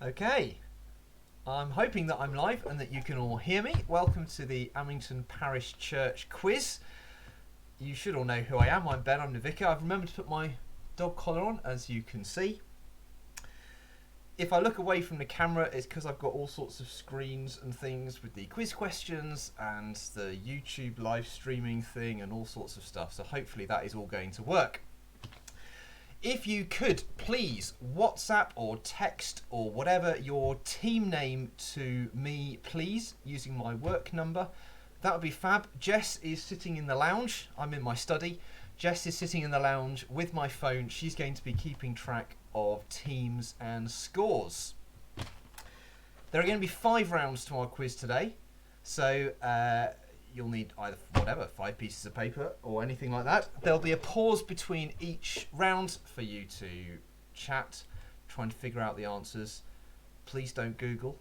Okay, I'm hoping that I'm live and that you can all hear me. Welcome to the Amington Parish Church quiz. You should all know who I am. I'm Ben, I'm the vicar. I've remembered to put my dog collar on, as you can see. If I look away from the camera, it's because I've got all sorts of screens and things with the quiz questions and the YouTube live streaming thing and all sorts of stuff. So hopefully that is all going to work. If you could please WhatsApp or text or whatever your team name to me, please, using my work number, that would be fab. Jess is sitting in the lounge. I'm in my study. Jess is sitting in the lounge with my phone. She's going to be keeping track of teams and scores. There are going to be 5 rounds to our quiz today. So you'll need either 5 pieces of paper or anything like that. There'll be a pause between each round for you to chat, trying to figure out the answers. Please don't Google.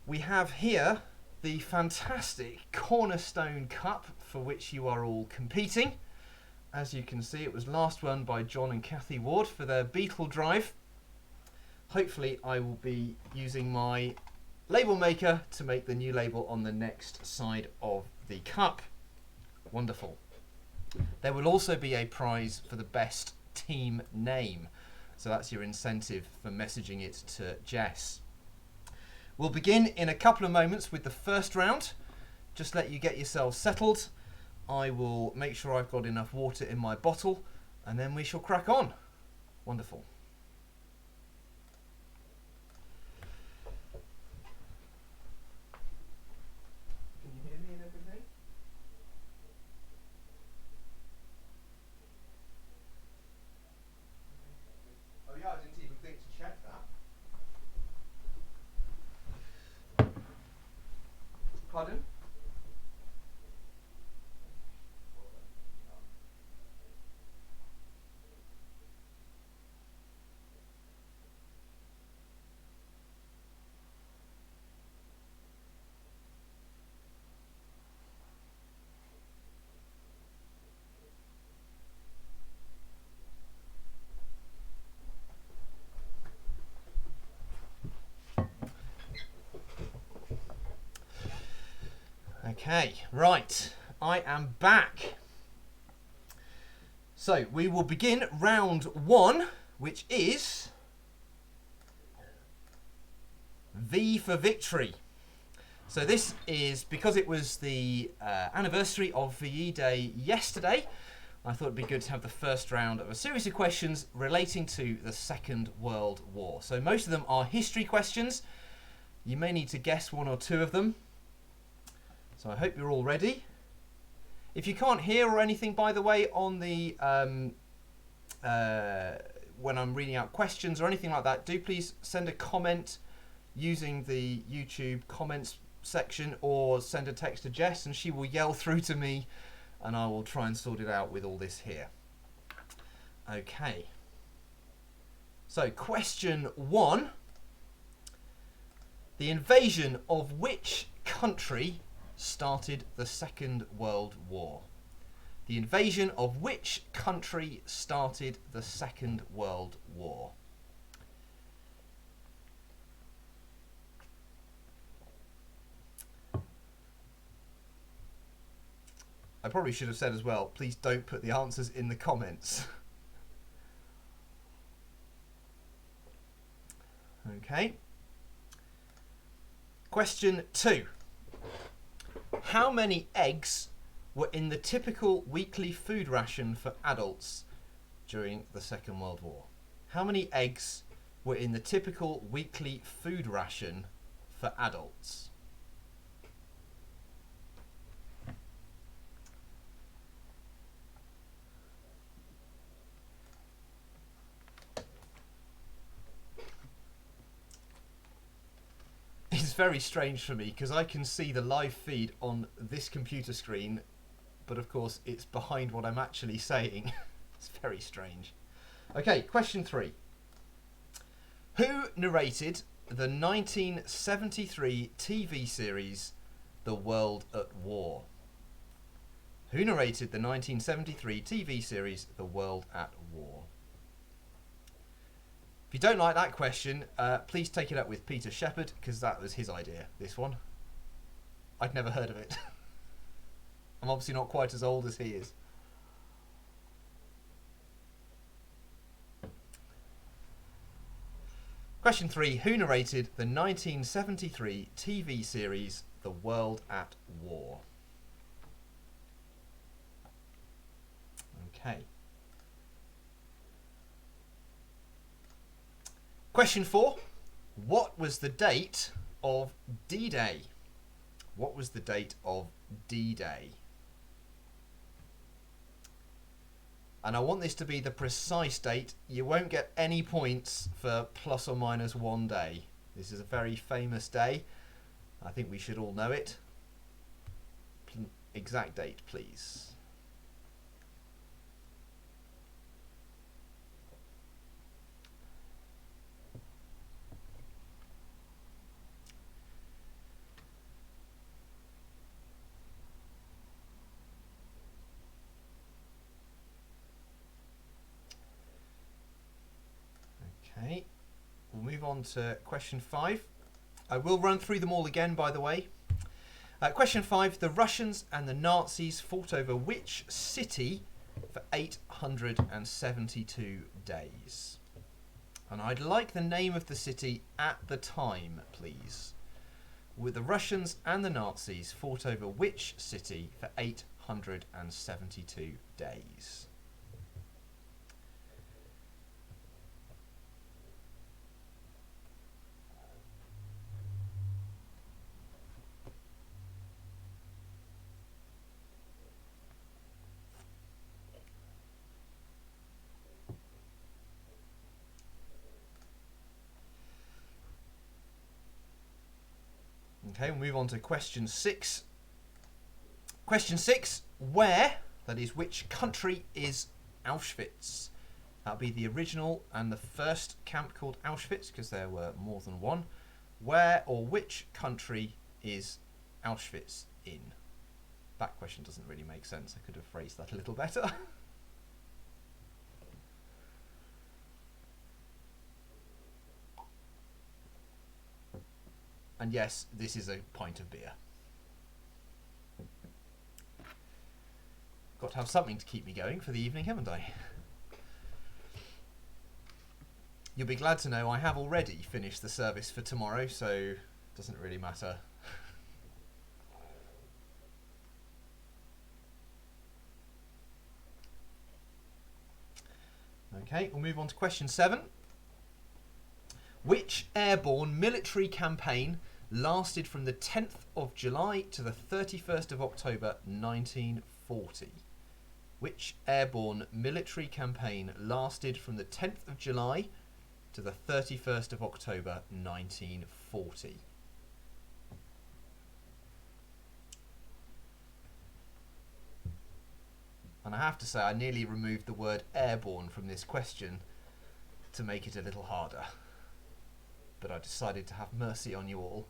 We have here the fantastic Cornerstone Cup for which you are all competing. As you can see, it was last won by John and Kathy Ward for their Beetle Drive. Hopefully I will be using my label maker to make the new label on the next side of the cup. Wonderful. There will also be a prize for the best team name. So that's your incentive for messaging it to Jess. We'll begin in a couple of moments with the first round. Just let you get yourselves settled. I will make sure I've got enough water in my bottle and then we shall crack on. Wonderful. Pardon? Okay, right, I am back. So we will begin round 1, which is V for victory. So this is because it was the anniversary of VE Day yesterday. I thought it'd be good to have the first round of a series of questions relating to the Second World War. So most of them are history questions. You may need to guess 1 or 2 of them. So I hope you're all ready. If you can't hear or anything, by the way, on the when I'm reading out questions or anything like that, do please send a comment using the YouTube comments section or send a text to Jess and she will yell through to me and I will try and sort it out with all this here. Okay. So question 1. The invasion of which country started the Second World War? The invasion of which country started the Second World War? I probably should have said as well, please don't put the answers in the comments. Okay. Question 2. How many eggs were in the typical weekly food ration for adults during the Second World War? How many eggs were in the typical weekly food ration for adults? It's very strange for me because I can see the live feed on this computer screen, but of course it's behind what I'm actually saying. It's very strange. Okay, question 3. Who narrated the 1973 TV series The World at War? Who narrated the 1973 TV series The World at War? If you don't like that question, please take it up with Peter Shepherd, because that was his idea, this one. I'd never heard of it. I'm obviously not quite as old as he is. Question 3. Who narrated the 1973 TV series The World at War? Okay. Question 4. What was the date of D-Day? What was the date of D-Day? And I want this to be the precise date. You won't get any points for plus or minus 1 day. This is a very famous day. I think we should all know it. Exact date, please. Okay, we'll move on to question 5. I will run through them all again, by the way. Question 5. The Russians and the Nazis fought over which city for 872 days? And I'd like the name of the city at the time, please. With the Russians and the Nazis fought over which city for 872 days? Okay, we'll move on to question 6. Question 6, where, that is, which country is Auschwitz? That'll be the original and the first camp called Auschwitz, because there were more than one. Where or which country is Auschwitz in? That question doesn't really make sense. I could have phrased that a little better. And yes, this is a pint of beer. Got to have something to keep me going for the evening, haven't I? You'll be glad to know I have already finished the service for tomorrow, so it doesn't really matter. Okay, we'll move on to question 7. Which airborne military campaign lasted from the 10th of July to the 31st of October 1940? Which airborne military campaign lasted from the 10th of July to the 31st of October 1940? And I have to say, I nearly removed the word airborne from this question to make it a little harder. But I decided to have mercy on you all.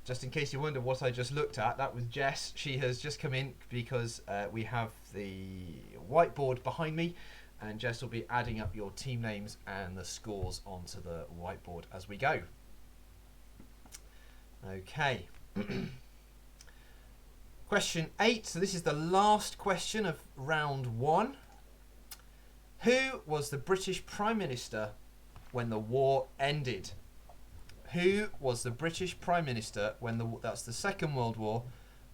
Just in case you wonder what I just looked at, that was Jess. She has just come in because we have the whiteboard behind me, and Jess will be adding up your team names and the scores onto the whiteboard as we go. Okay. Question 8. So this is the last question of round 1. Who was the British Prime Minister when the war ended? Who was the British Prime Minister when that's the Second World War,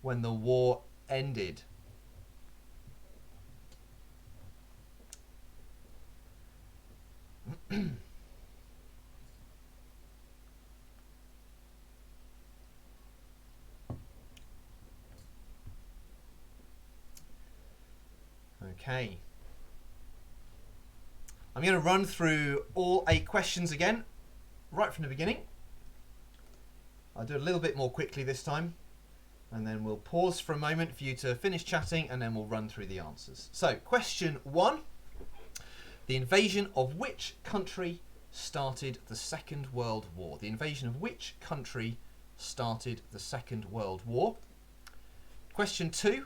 when the war ended? Okay. I'm going to run through all 8 questions again, right from the beginning. I'll do it a little bit more quickly this time, and then we'll pause for a moment for you to finish chatting, and then we'll run through the answers. So, question 1. The invasion of which country started the Second World War? The invasion of which country started the Second World War? Question 2.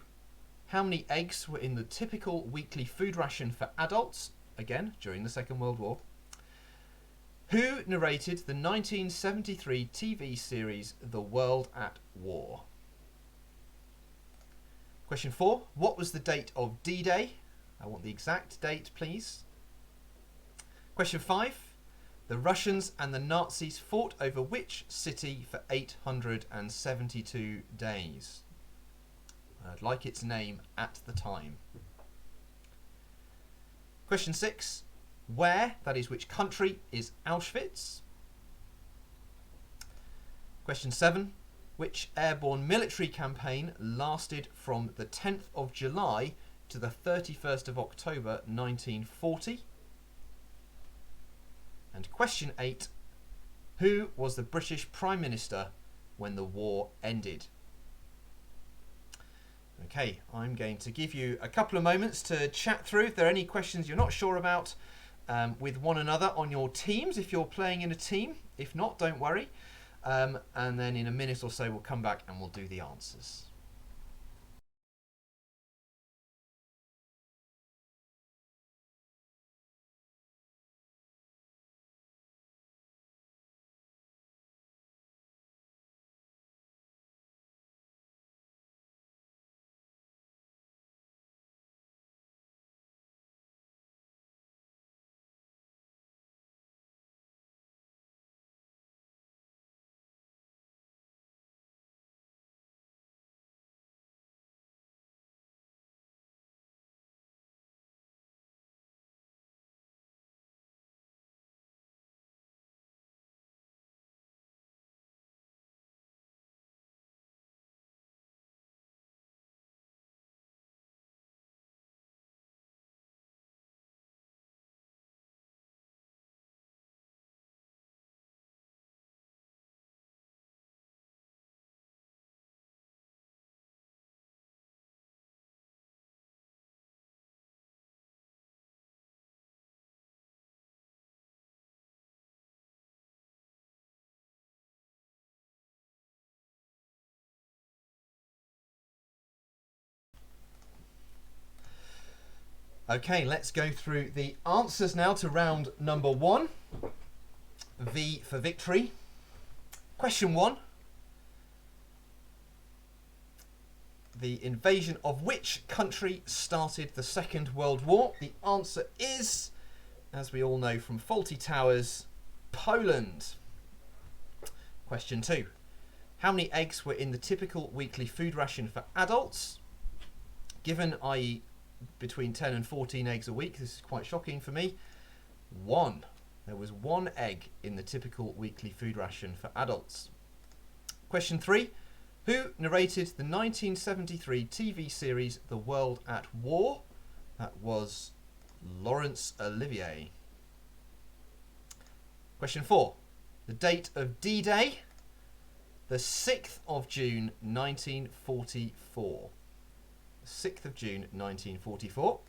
How many eggs were in the typical weekly food ration for adults? Again, during the Second World War. Who narrated the 1973 TV series The World at War? Question 4. What was the date of D-Day? I want the exact date, please. Question 5. The Russians and the Nazis fought over which city for 872 days? I'd like its name at the time. Question 6. Where, that is which country, is Auschwitz? Question 7. Which airborne military campaign lasted from the 10th of July to the 31st of October 1940? And question 8. Who was the British Prime Minister when the war ended? Okay, I'm going to give you a couple of moments to chat through if there are any questions you're not sure about with one another on your teams, if you're playing in a team. If not, don't worry. And then in a minute or so, we'll come back and we'll do the answers. Okay, let's go through the answers now to round number 1. V for victory. Question 1. The invasion of which country started the Second World War? The answer is, as we all know from Fawlty Towers, Poland. Question 2. How many eggs were in the typical weekly food ration for adults? Given, i.e. between 10 and 14 eggs a week, this is quite shocking for me. 1. There was 1 egg in the typical weekly food ration for adults. Question 3. Who narrated the 1973 TV series The World at War? That was Laurence Olivier. Question 4. The date of D-Day? The 6th of June 1944. 6th of June 1944.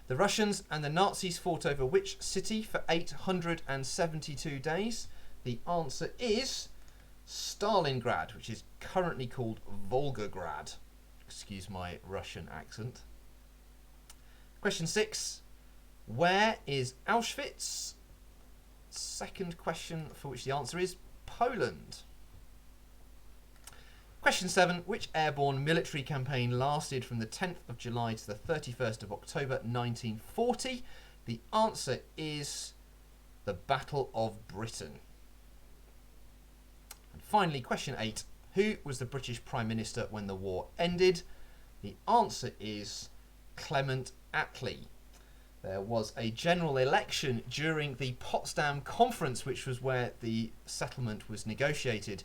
The Russians and the Nazis fought over which city for 872 days? The answer is Stalingrad, which is currently called Volgograd. Excuse my Russian accent. Question 6. Where is Auschwitz? Second question for which the answer is Poland. Question 7. Which airborne military campaign lasted from the 10th of July to the 31st of October 1940? The answer is the Battle of Britain. And finally, question 8. Who was the British Prime Minister when the war ended? The answer is Clement Attlee. There was a general election during the Potsdam Conference, which was where the settlement was negotiated.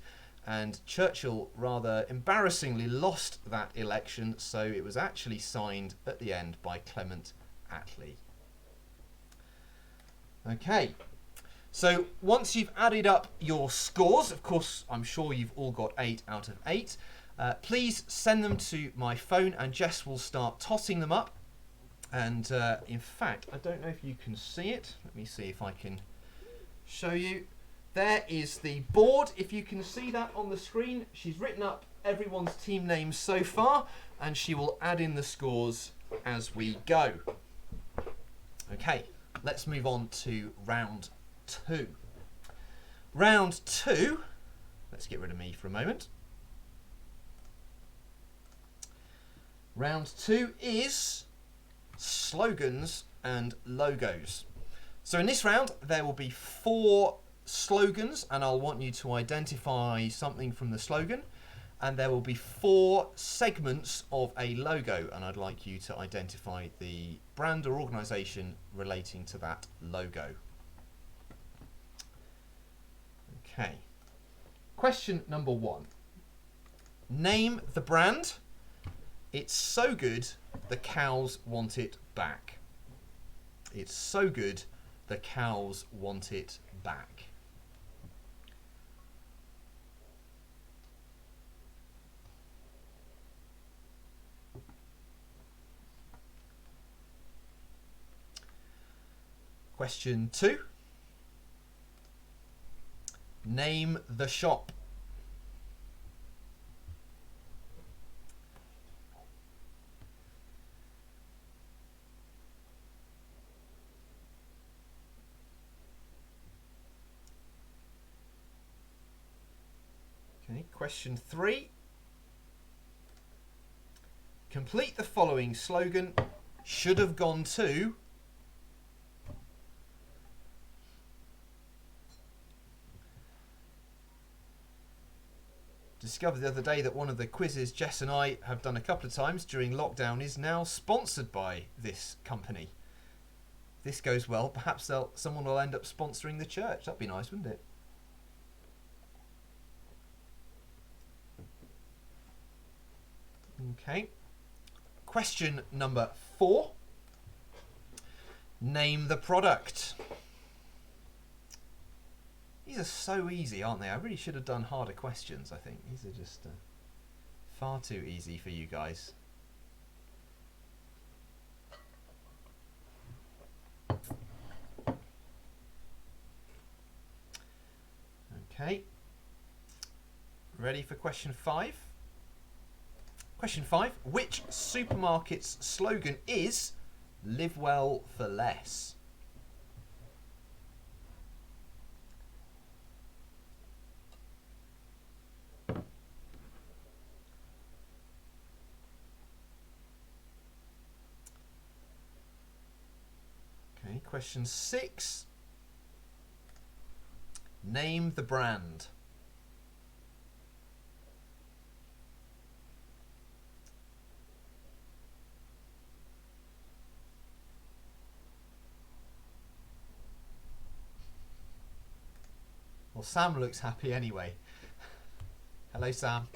And Churchill rather embarrassingly lost that election, so it was actually signed at the end by Clement Attlee. Okay, so once you've added up your scores, of course I'm sure you've all got 8 out of 8, please send them to my phone and Jess will start tossing them up. And in fact, I don't know if you can see it. Let me see if I can show you. There is the board. If you can see that on the screen, she's written up everyone's team names so far, and she will add in the scores as we go. Okay, let's move on to round 2. Round 2, let's get rid of me for a moment. Round 2 is slogans and logos. So in this round, there will be 4 slogans, and I'll want you to identify something from the slogan. And there will be 4 segments of a logo, and I'd like you to identify the brand or organisation relating to that logo. Okay. Question number 1. Name the brand. It's so good, the cows want it back. It's so good, the cows want it back. Question 2. Name the shop. Okay, question 3. Complete the following slogan. Should have gone to. Discovered the other day that one of the quizzes Jess and I have done a couple of times during lockdown is now sponsored by this company. If this goes well, perhaps someone will end up sponsoring the church. That'd be nice, wouldn't it? Okay. Question number 4. Name the product. These are so easy, aren't they? I really should have done harder questions, I think. These are just far too easy for you guys. Okay. Ready for question 5? Question 5. Which supermarket's slogan is "Live well for less"? Okay, question 6. Name the brand. Well, Sam looks happy anyway. Hello, Sam.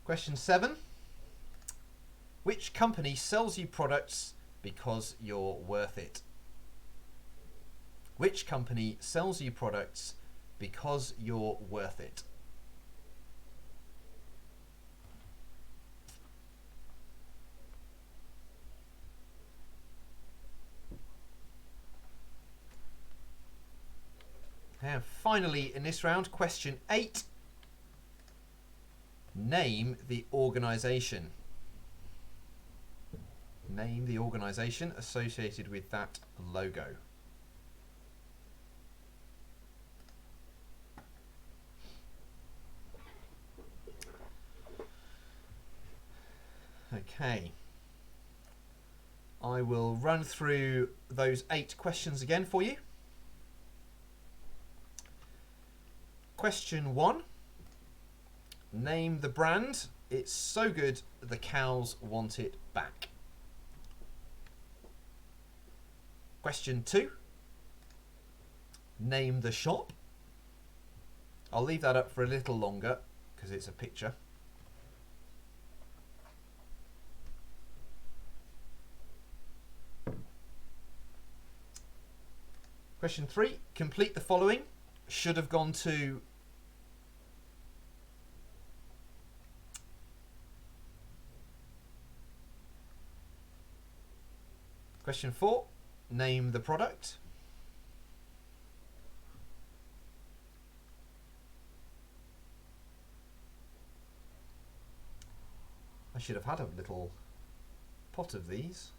Question 7. Which company sells you products because you're worth it? Which company sells you products because you're worth it? And finally, in this round, question 8. Name the organisation. Name the organisation associated with that logo. Okay. I will run through those 8 questions again for you. Question 1. Name the brand. It's so good, the cows want it back. Question 2. Name the shop. I'll leave that up for a little longer because it's a picture. Question 3. Complete the following. Should have gone to question 4. Name the product. I should have had a little pot of these.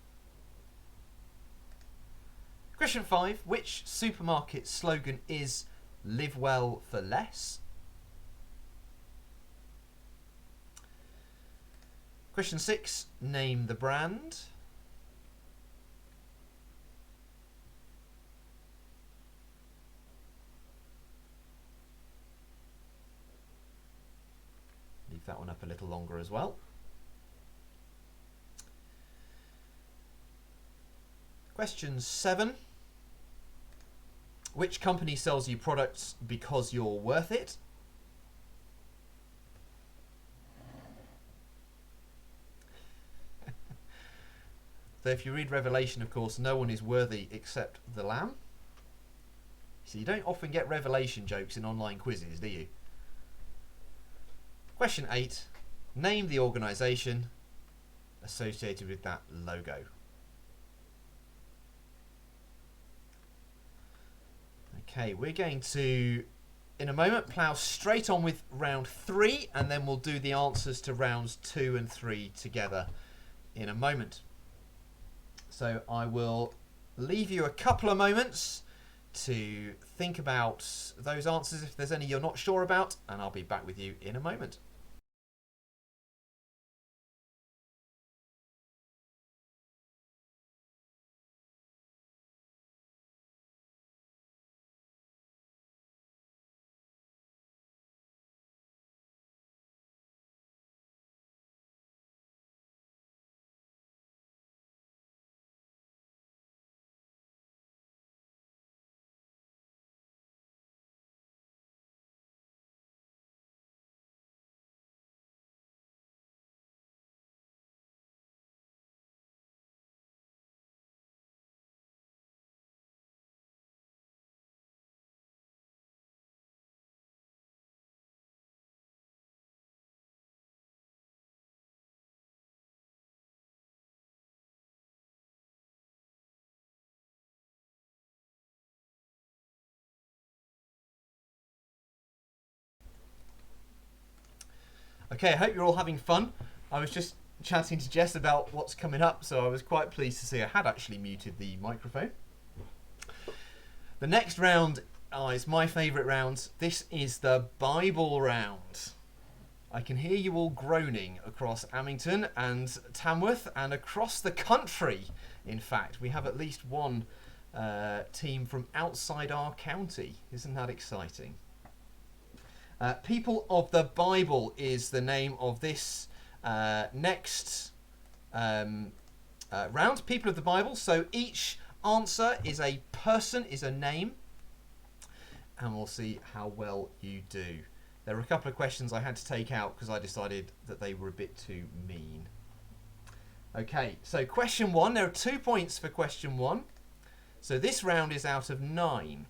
Question 5. Which supermarket slogan is "Live well for less"? Question 6. Name the brand. Leave that one up a little longer as well. Question 7. Which company sells you products because you're worth it? So if you read Revelation, of course, no one is worthy except the Lamb. So you don't often get Revelation jokes in online quizzes, do you? Question 8. Name the organisation associated with that logo. Okay, we're going to, in a moment, plough straight on with round 3, and then we'll do the answers to rounds 2 and 3 together in a moment. So I will leave you a couple of moments to think about those answers if there's any you're not sure about, and I'll be back with you in a moment. Okay, I hope you're all having fun. I was just chatting to Jess about what's coming up, so I was quite pleased to see I had actually muted the microphone. The next round is my favourite round. This is the Bible round. I can hear you all groaning across Amington and Tamworth and across the country. In fact, we have at least one team from outside our county. Isn't that exciting? People of the Bible is the name of this next round. People of the Bible. So each answer is a person, is a name. And we'll see how well you do. There were a couple of questions I had to take out because I decided that they were a bit too mean. Okay, so question 1. There are 2 points for question 1. So this round is out of 9.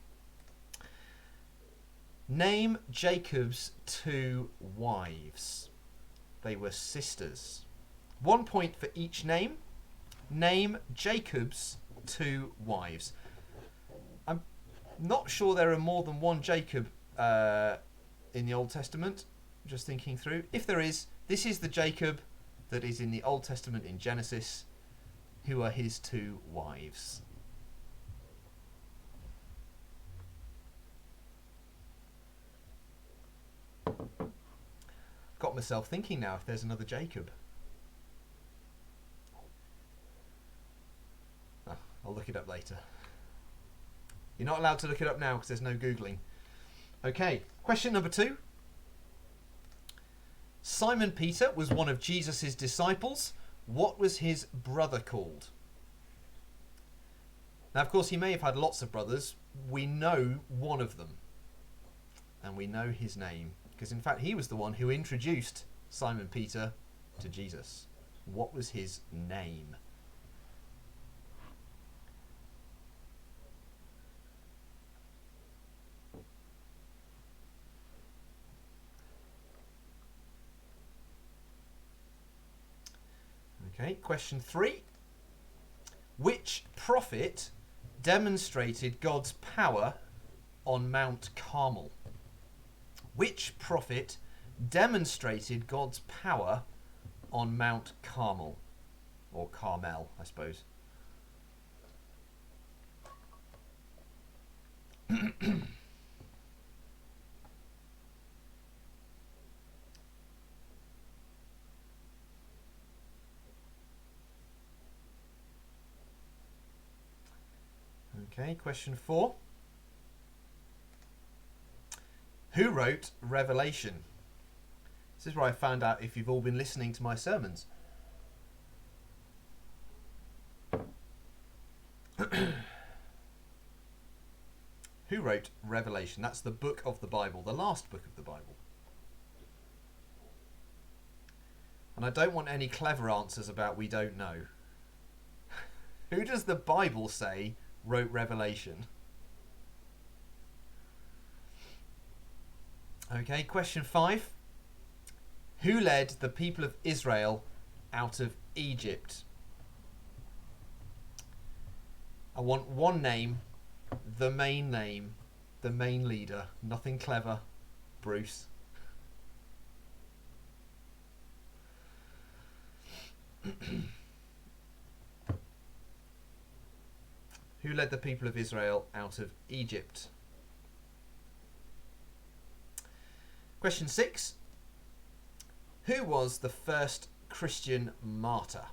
Name Jacob's 2 wives. They were sisters. 1 point for each name. Name Jacob's 2 wives. I'm not sure there are more than one Jacob in the Old Testament. Just thinking through. If there is, this is the Jacob that is in the Old Testament in Genesis. Who are his 2 wives? Got myself thinking now if there's another Jacob. Oh, I'll look it up later. You're not allowed to look it up now because there's no Googling. Okay, question number 2. Simon Peter was one of Jesus' disciples. What was his brother called? Now, of course, he may have had lots of brothers. We know one of them. And we know his name. Because, in fact, he was the one who introduced Simon Peter to Jesus. What was his name? Okay, question 3. Which prophet demonstrated God's power on Mount Carmel? Which prophet demonstrated God's power on Mount Carmel? Or Carmel, I suppose. Okay, question 4. Who wrote Revelation? This is where I found out if you've all been listening to my sermons. Who wrote Revelation? That's the book of the Bible, the last book of the Bible. And I don't want any clever answers about we don't know. Who does the Bible say wrote Revelation? Okay, question 5. Who led the people of Israel out of Egypt? I want one name, the main leader. Nothing clever. Bruce. Who led the people of Israel out of Egypt? Question 6. Who was the first Christian martyr?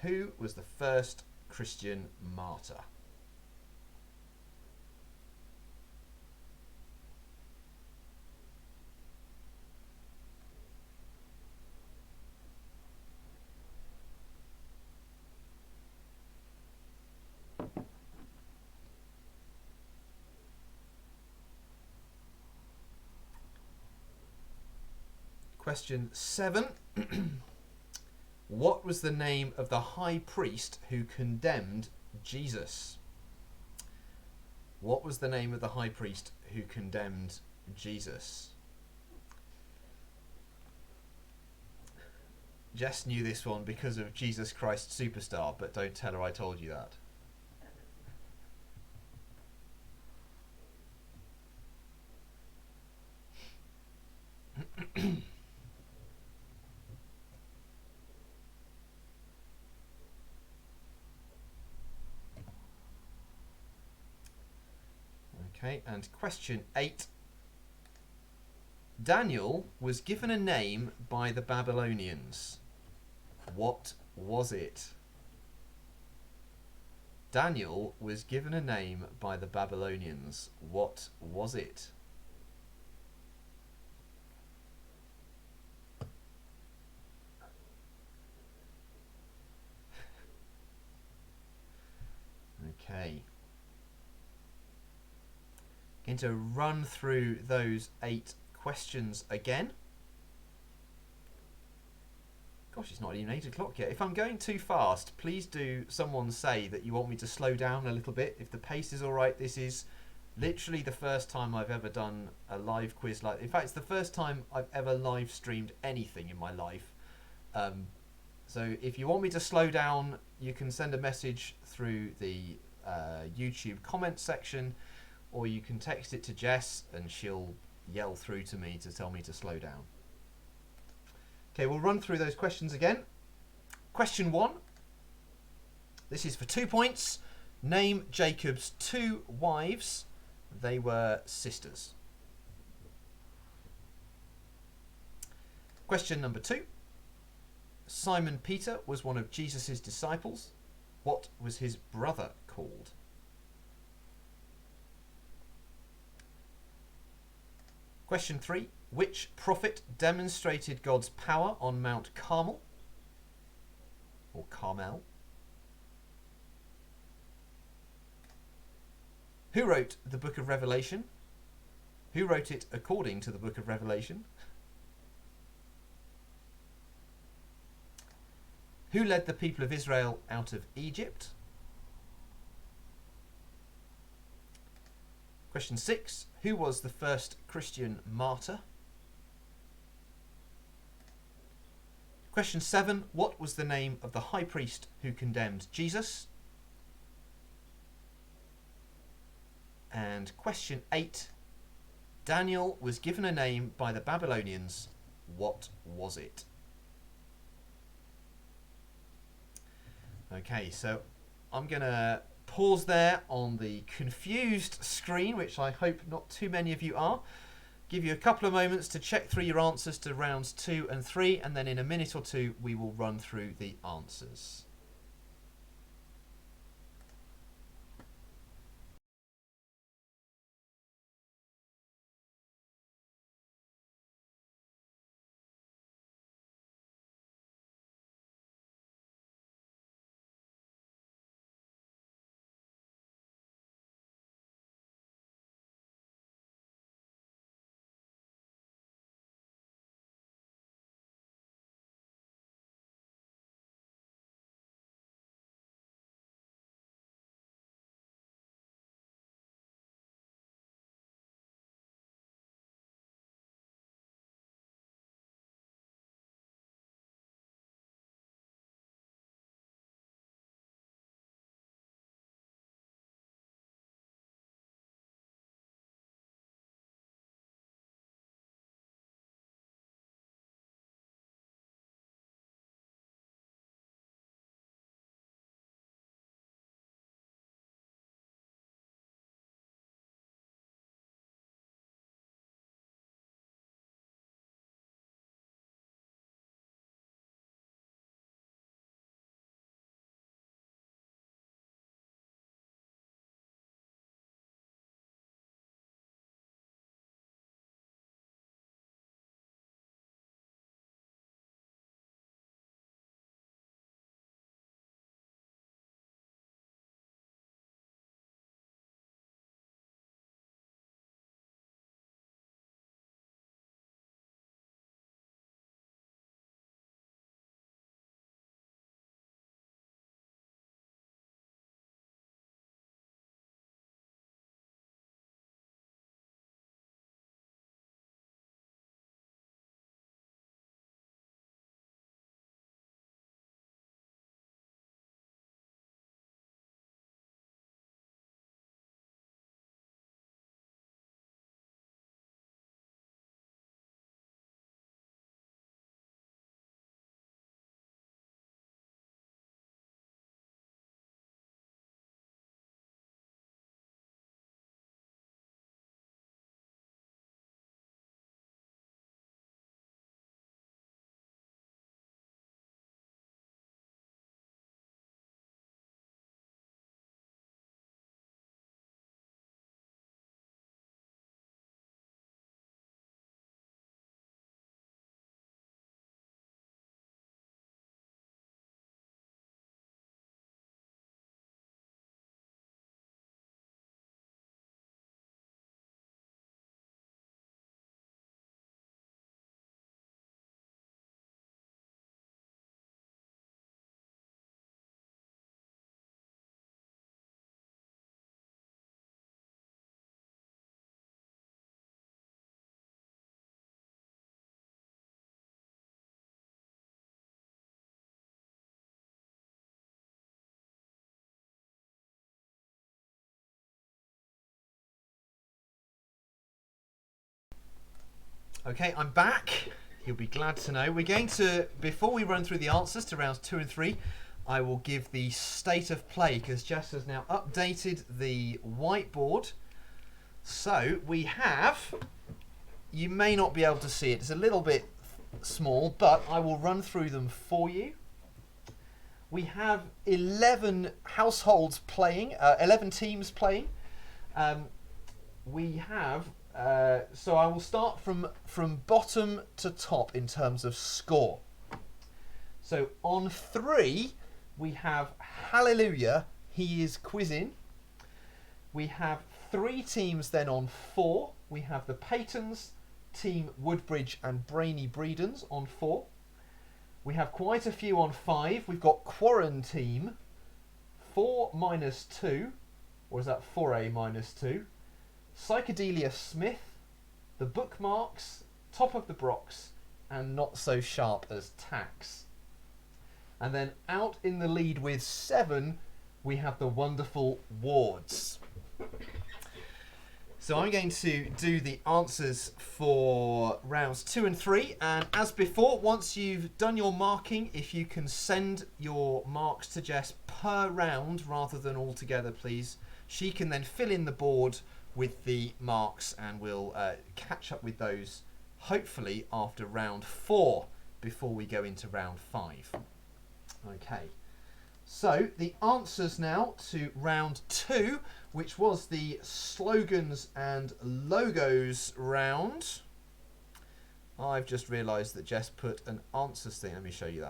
Who was the first Christian martyr? Question 7. What was the name of the high priest who condemned Jesus? What was the name of the high priest who condemned Jesus? Jess knew this one because of Jesus Christ Superstar, but don't tell her I told you that. Okay, and question 8. Daniel was given a name by the Babylonians. What was it? Daniel was given a name by the Babylonians. What was it? Okay. Going to run through those 8 questions again. Gosh, it's not even 8 o'clock yet. If I'm going too fast, please do someone say that you want me to slow down a little bit. If the pace is alright, this is literally the first time I've ever done a live quiz like. In fact, it's the first time I've ever live streamed anything in my life. So if you want me to slow down, you can send a message through the YouTube comment section, or you can text it to Jess and she'll yell through to me to tell me to slow down. Okay, we'll run through those questions again. Question 1. This is for 2 points. Name Jacob's 2 wives. They were sisters. Question number 2. Simon Peter was one of Jesus' disciples. What was his brother called? Question 3. Which prophet demonstrated God's power on Mount Carmel? Or Carmel? Who wrote the book of Revelation? Who wrote it according to the book of Revelation? Who led the people of Israel out of Egypt? Question 6. Who was the first Christian martyr? Question 7. What was the name of the high priest who condemned Jesus? And question 8. Daniel was given a name by the Babylonians. What was it? Okay, so I'm going to pause there on the confused screen, which I hope not too many of you are. Give you a couple of moments to check through your answers to rounds 2 and 3, and then in a minute or two we will run through the answers. Okay, I'm back. You'll be glad to know. We're going to, before we run through the answers to rounds 2 and 3, I will give the state of play because Jess has now updated the whiteboard. So we have, you may not be able to see it, it's a little bit small, but I will run through them for you. We have 11 households playing, 11 teams playing. We have, so I will start from bottom to top in terms of score. So on 3, we have Hallelujah, he is quizzing. We have 3 teams then on 4. We have the Paytons, Team Woodbridge and Brainy Breedens on 4. We have quite a few on 5. We've got Quarren Team, 4 minus 2, or is that 4A minus 2? Psychedelia Smith, the Bookmarks, Top of the Brocs, and not so sharp as tax. And then out in the lead with 7, we have the wonderful wards. So I'm going to do the answers for rounds 2 and 3. And as before, once you've done your marking, if you can send your marks to Jess per round rather than all together, please. She can then fill in the board with the marks and we'll catch up with those hopefully after round 4 before we go into round 5. Okay. So the answers now to round 2, which was the slogans and logos round. I've just realised that Jess put an answers thing. Let me show you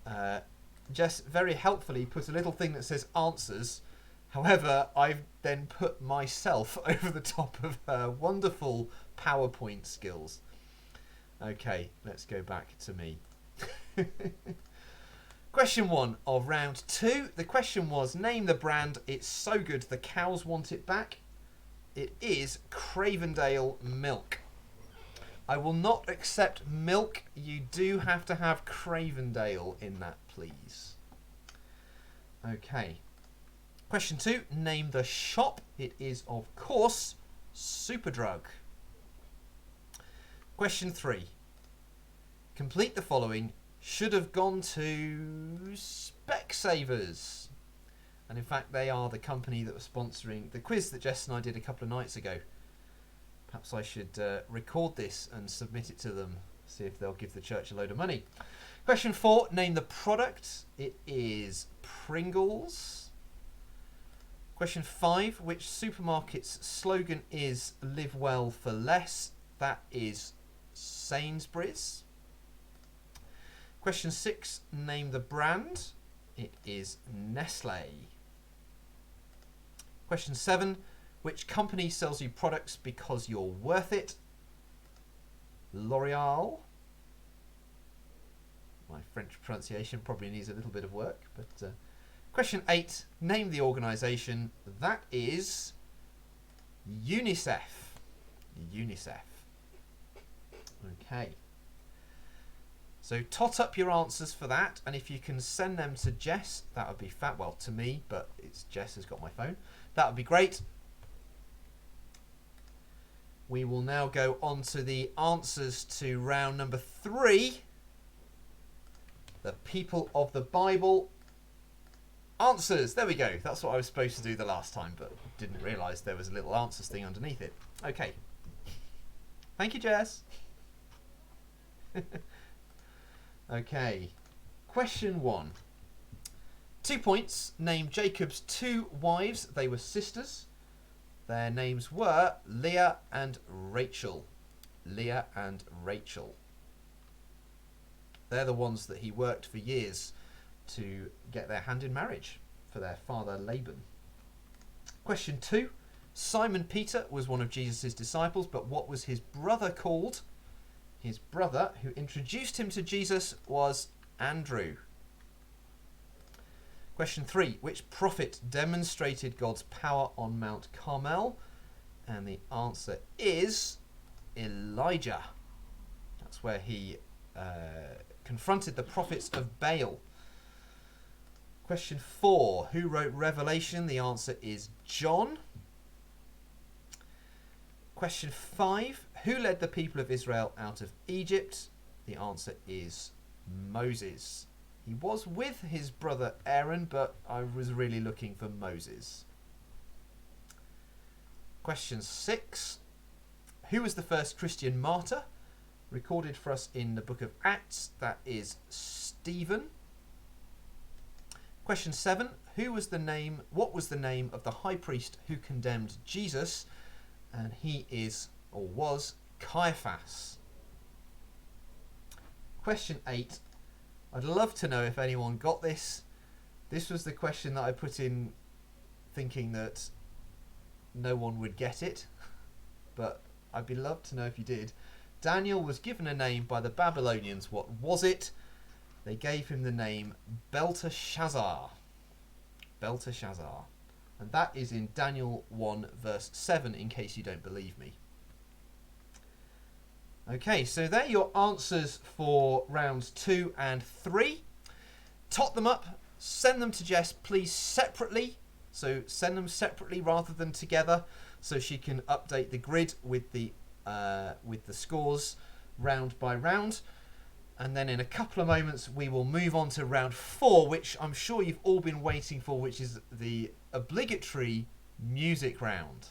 that. Jess very helpfully put a little thing that says answers. However, I've then put myself over the top of her wonderful PowerPoint skills. Okay, let's go back to me. Question 1 of round 2. The question was, name the brand. It's so good the cows want it back. It is Cravendale milk. I will not accept milk. You do have to have Cravendale in that, please. Okay. Question 2. Name the shop. It is, of course, Superdrug. Question 3. Complete the following. Should have gone to Specsavers. And in fact, they are the company that was sponsoring the quiz that Jess and I did a couple of nights ago. Perhaps I should record this and submit it to them, see if they'll give the church a load of money. Question 4, name the product. It is Pringles. Question 5, which supermarket's slogan is live well for less? That is Sainsbury's. Question 6, name the brand. It is Nestle. Question 7, which company sells you products because you're worth it? L'Oreal. My French pronunciation probably needs a little bit of work. But question 8, name the organisation. That is UNICEF. UNICEF. Okay. So tot up your answers for that, and if you can send them to Jess, that would be fat. Well, to me, but it's Jess has got my phone. That would be great. We will now go on to the answers to round number 3. The people of the Bible answers. There we go. That's what I was supposed to do the last time, but didn't realise there was a little answers thing underneath it. Okay. Thank you, Jess. Okay, question 1. 2 points. Name Jacob's 2 wives. They were sisters. Their names were Leah and Rachel. Leah and Rachel. They're the ones that he worked for years to get their hand in marriage for their father Laban. Question 2. Simon Peter was one of Jesus' disciples, but what was his brother called? His brother, who introduced him to Jesus, was Andrew. Question 3. Which prophet demonstrated God's power on Mount Carmel? And the answer is Elijah. That's where he confronted the prophets of Baal. Question 4. Who wrote Revelation? The answer is John. Question 5. Who led the people of Israel out of Egypt? The answer is Moses. He was with his brother Aaron, but I was really looking for Moses. Question 6. Who was the first Christian martyr? Recorded for us in the book of Acts. That is Stephen. Question 7. What was the name of the high priest who condemned Jesus? And he is, or was, Caiaphas. Question 8. I'd love to know if anyone got this. This was the question that I put in thinking that no one would get it, but I'd be loved to know if you did. Daniel was given a name by the Babylonians. What was it? They gave him the name Belteshazzar. Belteshazzar. And that is in Daniel 1 verse 7, in case you don't believe me. Okay, so they're your answers for rounds 2 and 3. Tot them up, send them to Jess, please, separately. So send them separately rather than together, so she can update the grid with the scores round by round. And then in a couple of moments, we will move on to round 4, which I'm sure you've all been waiting for, which is the obligatory music round.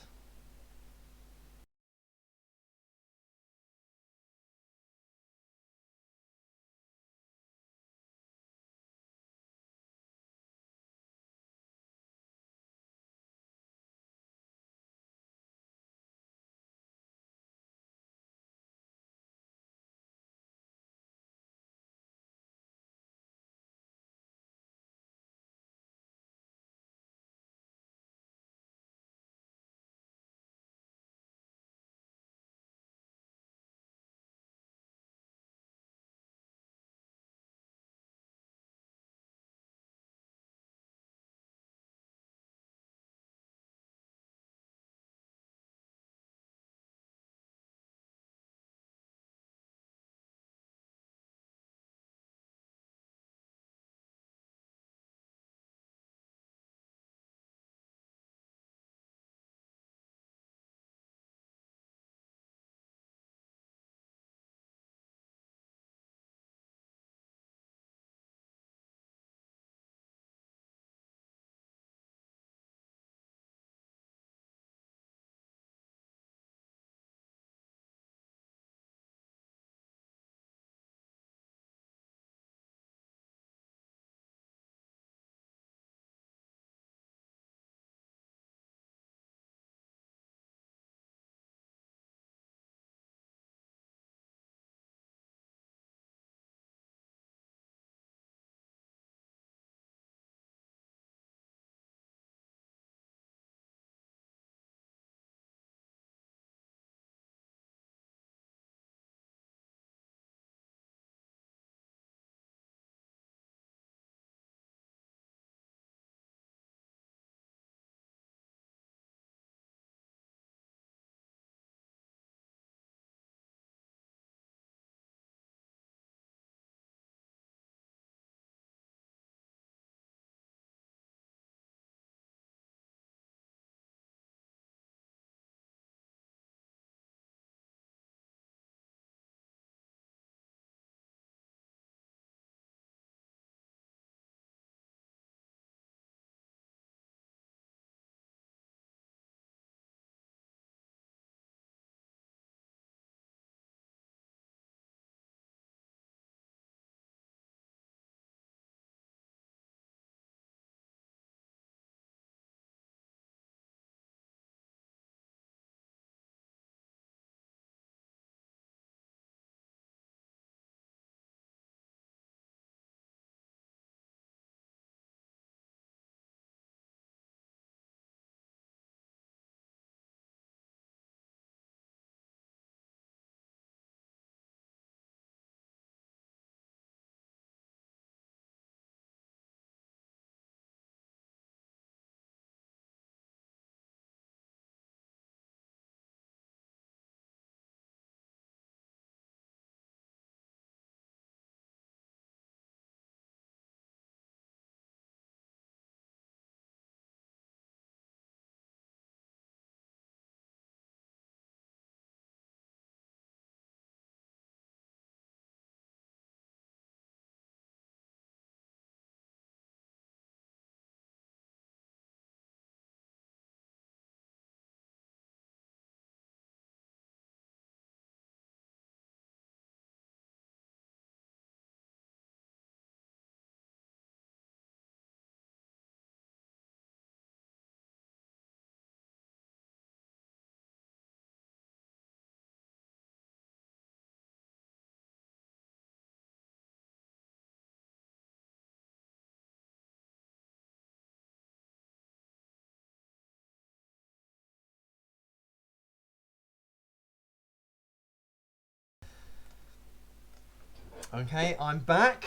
Okay, I'm back.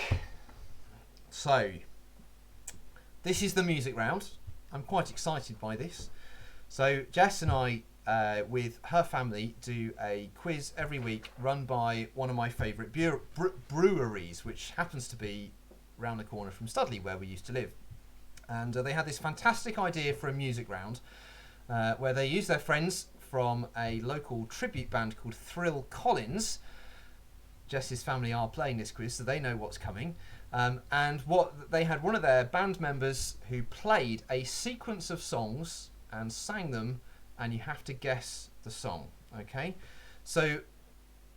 So, this is the music round. I'm quite excited by this. So, Jess and I with her family, do a quiz every week run by one of my favourite breweries, which happens to be round the corner from Studley, where we used to live. And they had this fantastic idea for a music round where they used their friends from a local tribute band called Thrill Collins. Jess's family are playing this quiz, so they know what's coming. And what they had, one of their band members who played a sequence of songs and sang them, and you have to guess the song. Okay, so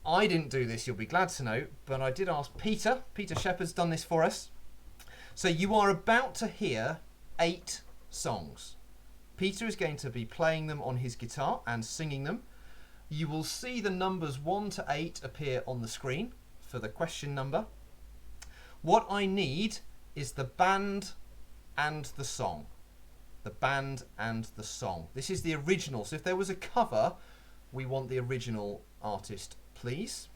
I didn't do this, you'll be glad to know, but I did ask Peter. Peter Shepherd's done this for us. So you are about to hear 8 songs. Peter is going to be playing them on his guitar and singing them. You will see the numbers 1 to 8 appear on the screen for the question number. What I need is the band and the song. The band and the song. This is the original. So if there was a cover, we want the original artist, please.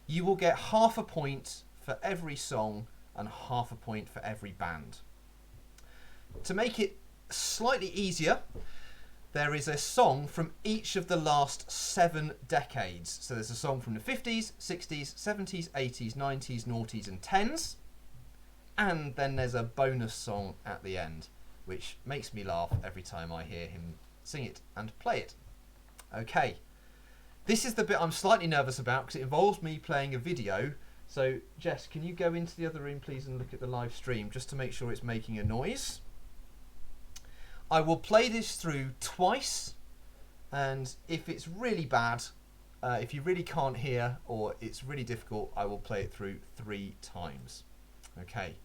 You will get half a point for every song and half a point for every band. To make it slightly easier, there is a song from each of the last 7 decades. So there's a song from the 50s, 60s, 70s, 80s, 90s, noughties and 10s. And then there's a bonus song at the end, which makes me laugh every time I hear him sing it and play it. Okay, this is the bit I'm slightly nervous about because it involves me playing a video. So Jess, can you go into the other room please and look at the live stream just to make sure it's making a noise? I will play this through twice, and if it's really bad, if you really can't hear or it's really difficult, I will play it through 3 times. Okay,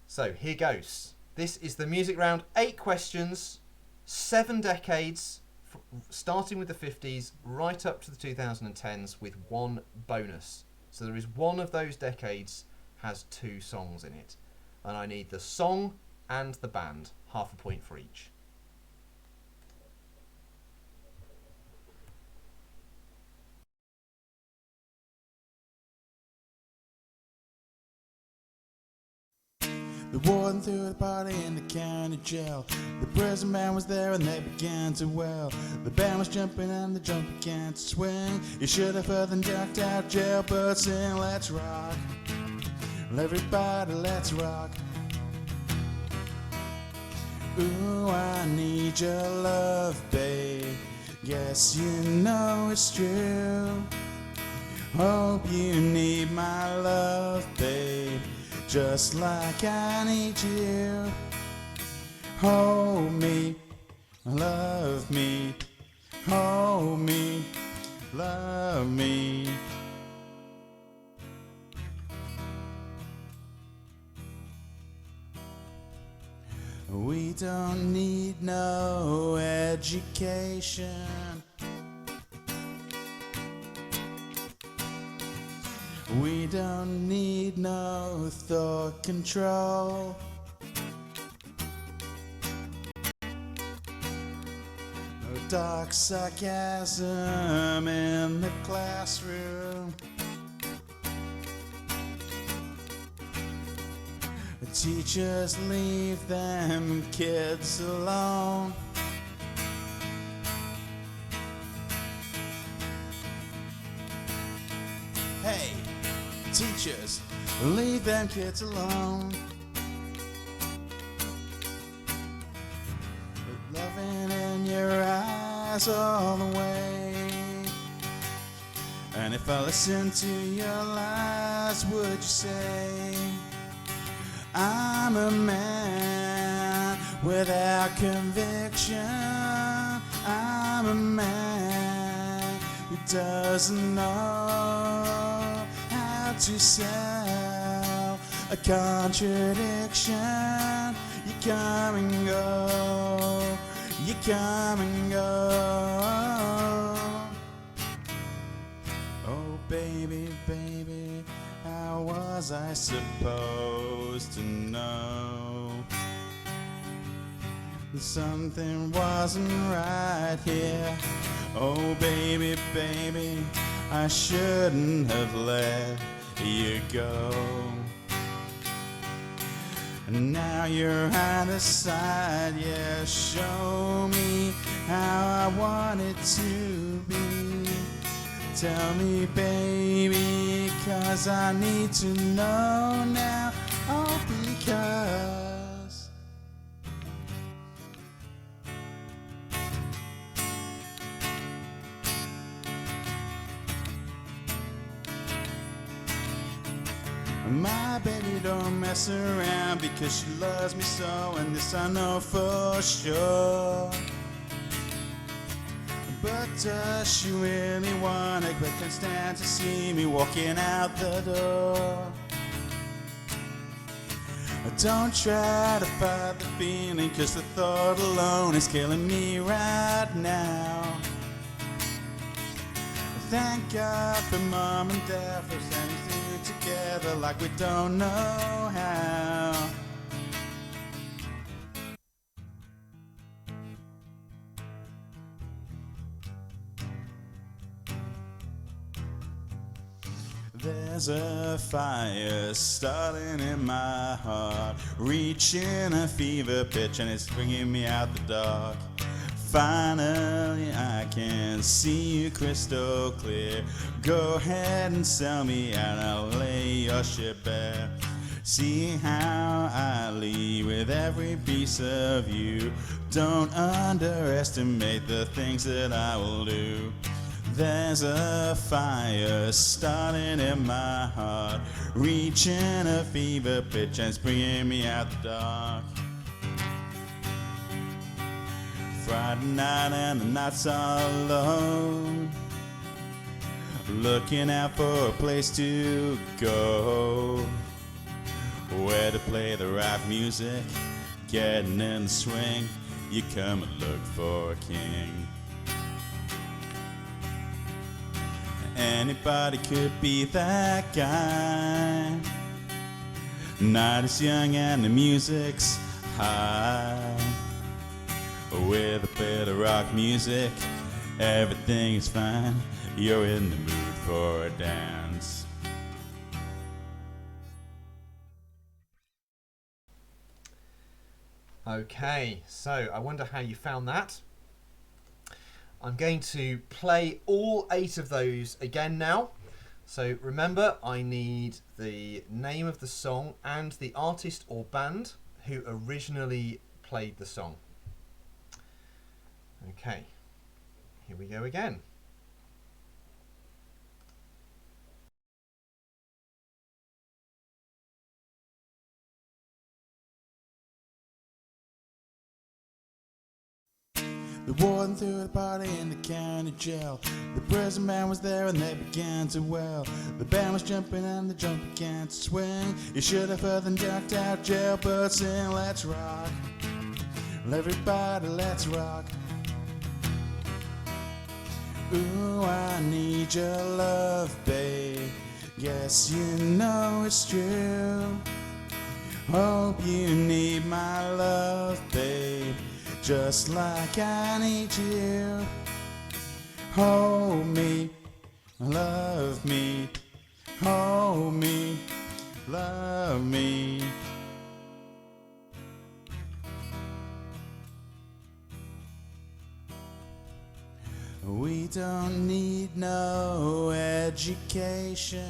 so here goes. This is the music round, 8 questions, 7 decades, starting with the 50s right up to the 2010s with 1 bonus. So there is one of those decades has 2 songs in it. And I need the song and the band, half a point for each. The warden threw the party in the county jail. The prison band was there and they began to wail. The band was jumping and the jump began to swing. You should have heard them jacked out jailbirds sing, let's rock. Everybody, let's rock. Ooh, I need your love, babe. Yes, you know it's true. Hope you need my love, babe, just like I need you. Hold me, love me, hold me, love me. We don't need no education. We don't need no thought control. No dark sarcasm in the classroom. The teachers leave them kids alone. Hey! Teachers, leave them kids alone. With loving in your eyes all the way. And if I listen to your lies, would you say I'm a man without conviction? I'm a man who doesn't know to sell a contradiction. You come and go, you come and go. Oh baby, baby, how was I supposed to know something wasn't right here? Oh baby, baby, I shouldn't have let you go. Now you're out of sight, yeah, show me how I want it to be. Tell me, baby, 'cause I need to know now. Oh, because my baby don't mess around, because she loves me so, and this I know for sure. But does she really want it? But can't stand to see me walking out the door. Don't try to fight the feeling, 'cause the thought alone is killing me right now. Thank God for Mom and Dad for standing through together like we don't know how. There's a fire starting in my heart, reaching a fever pitch, and it's bringing me out the dark. Finally I can see you crystal clear. Go ahead and sell me out, I'll lay your ship bare. See how I leave with every piece of you. Don't underestimate the things that I will do. There's a fire starting in my heart, reaching a fever pitch, and it's bringing me out the dark. Friday night and the nights are alone, looking out for a place to go, where to play the rock music, getting in the swing. You come and look for a king. Anybody could be that guy. Night is young and the music's high. With a bit of rock music, everything is fine. You're in the mood for a dance. Okay, so I wonder how you found that. I'm going to play all 8 of those again now. So remember, I need the name of the song and the artist or band who originally played the song. Okay, here we go again. The warden threw the party in the county jail. The prison man was there and they began to wail. The band was jumping and the jump began to swing. You should have heard them jacked out jailbirds sing, let's rock. Everybody, let's rock. Ooh, I need your love, babe. Yes, you know it's true. Hope you need my love, babe, just like I need you. Hold me, love me, hold me, love me. We don't need no education.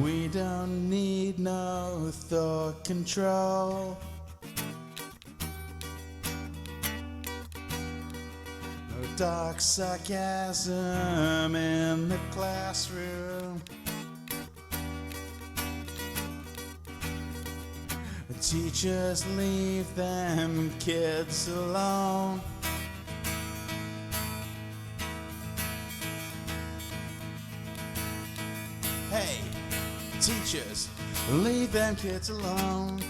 We don't need no thought control. No dark sarcasm in the classroom. The teachers leave them kids alone. Hey! Teachers, leave them kids alone.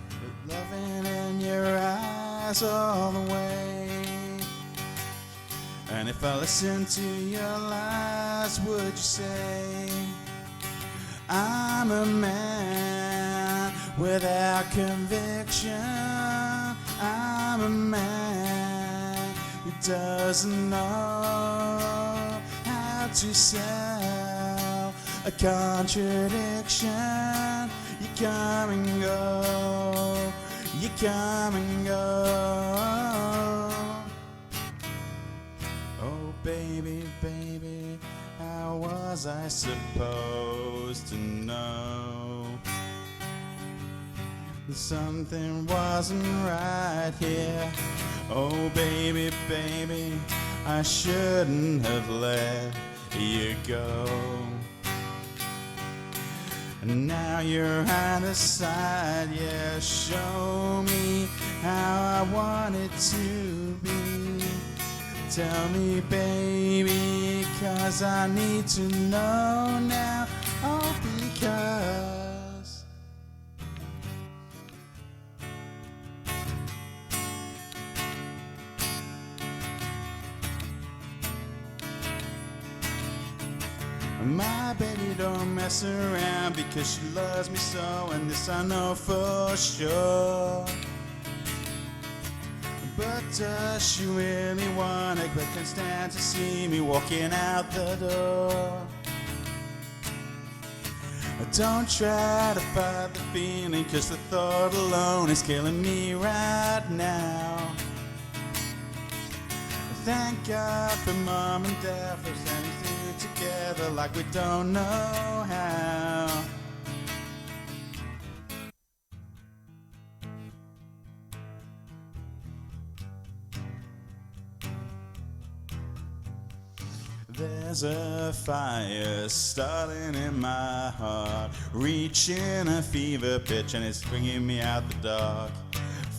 With loving in your eyes all the way. And if I listen to your lies, would you say I'm a man without conviction? I'm a man who doesn't know to sell a contradiction. You come and go, you come and go. Oh baby, baby, how was I supposed to know? Something wasn't right here. Oh baby, baby, I shouldn't have let you go. And now you're out of sight, yeah, show me how I want it to be. Tell me, baby, 'cause I need to know now. Oh, because my baby don't mess around, because she loves me so, and this I know for sure. But does she really want it? But can stand to see me walking out the door. Don't try to fight the feeling, 'cause the thought alone is killing me right now. Thank God for Mom and Dad for standing through together like we don't know how. There's a fire starting in my heart, reaching a fever pitch, and it's bringing me out the dark.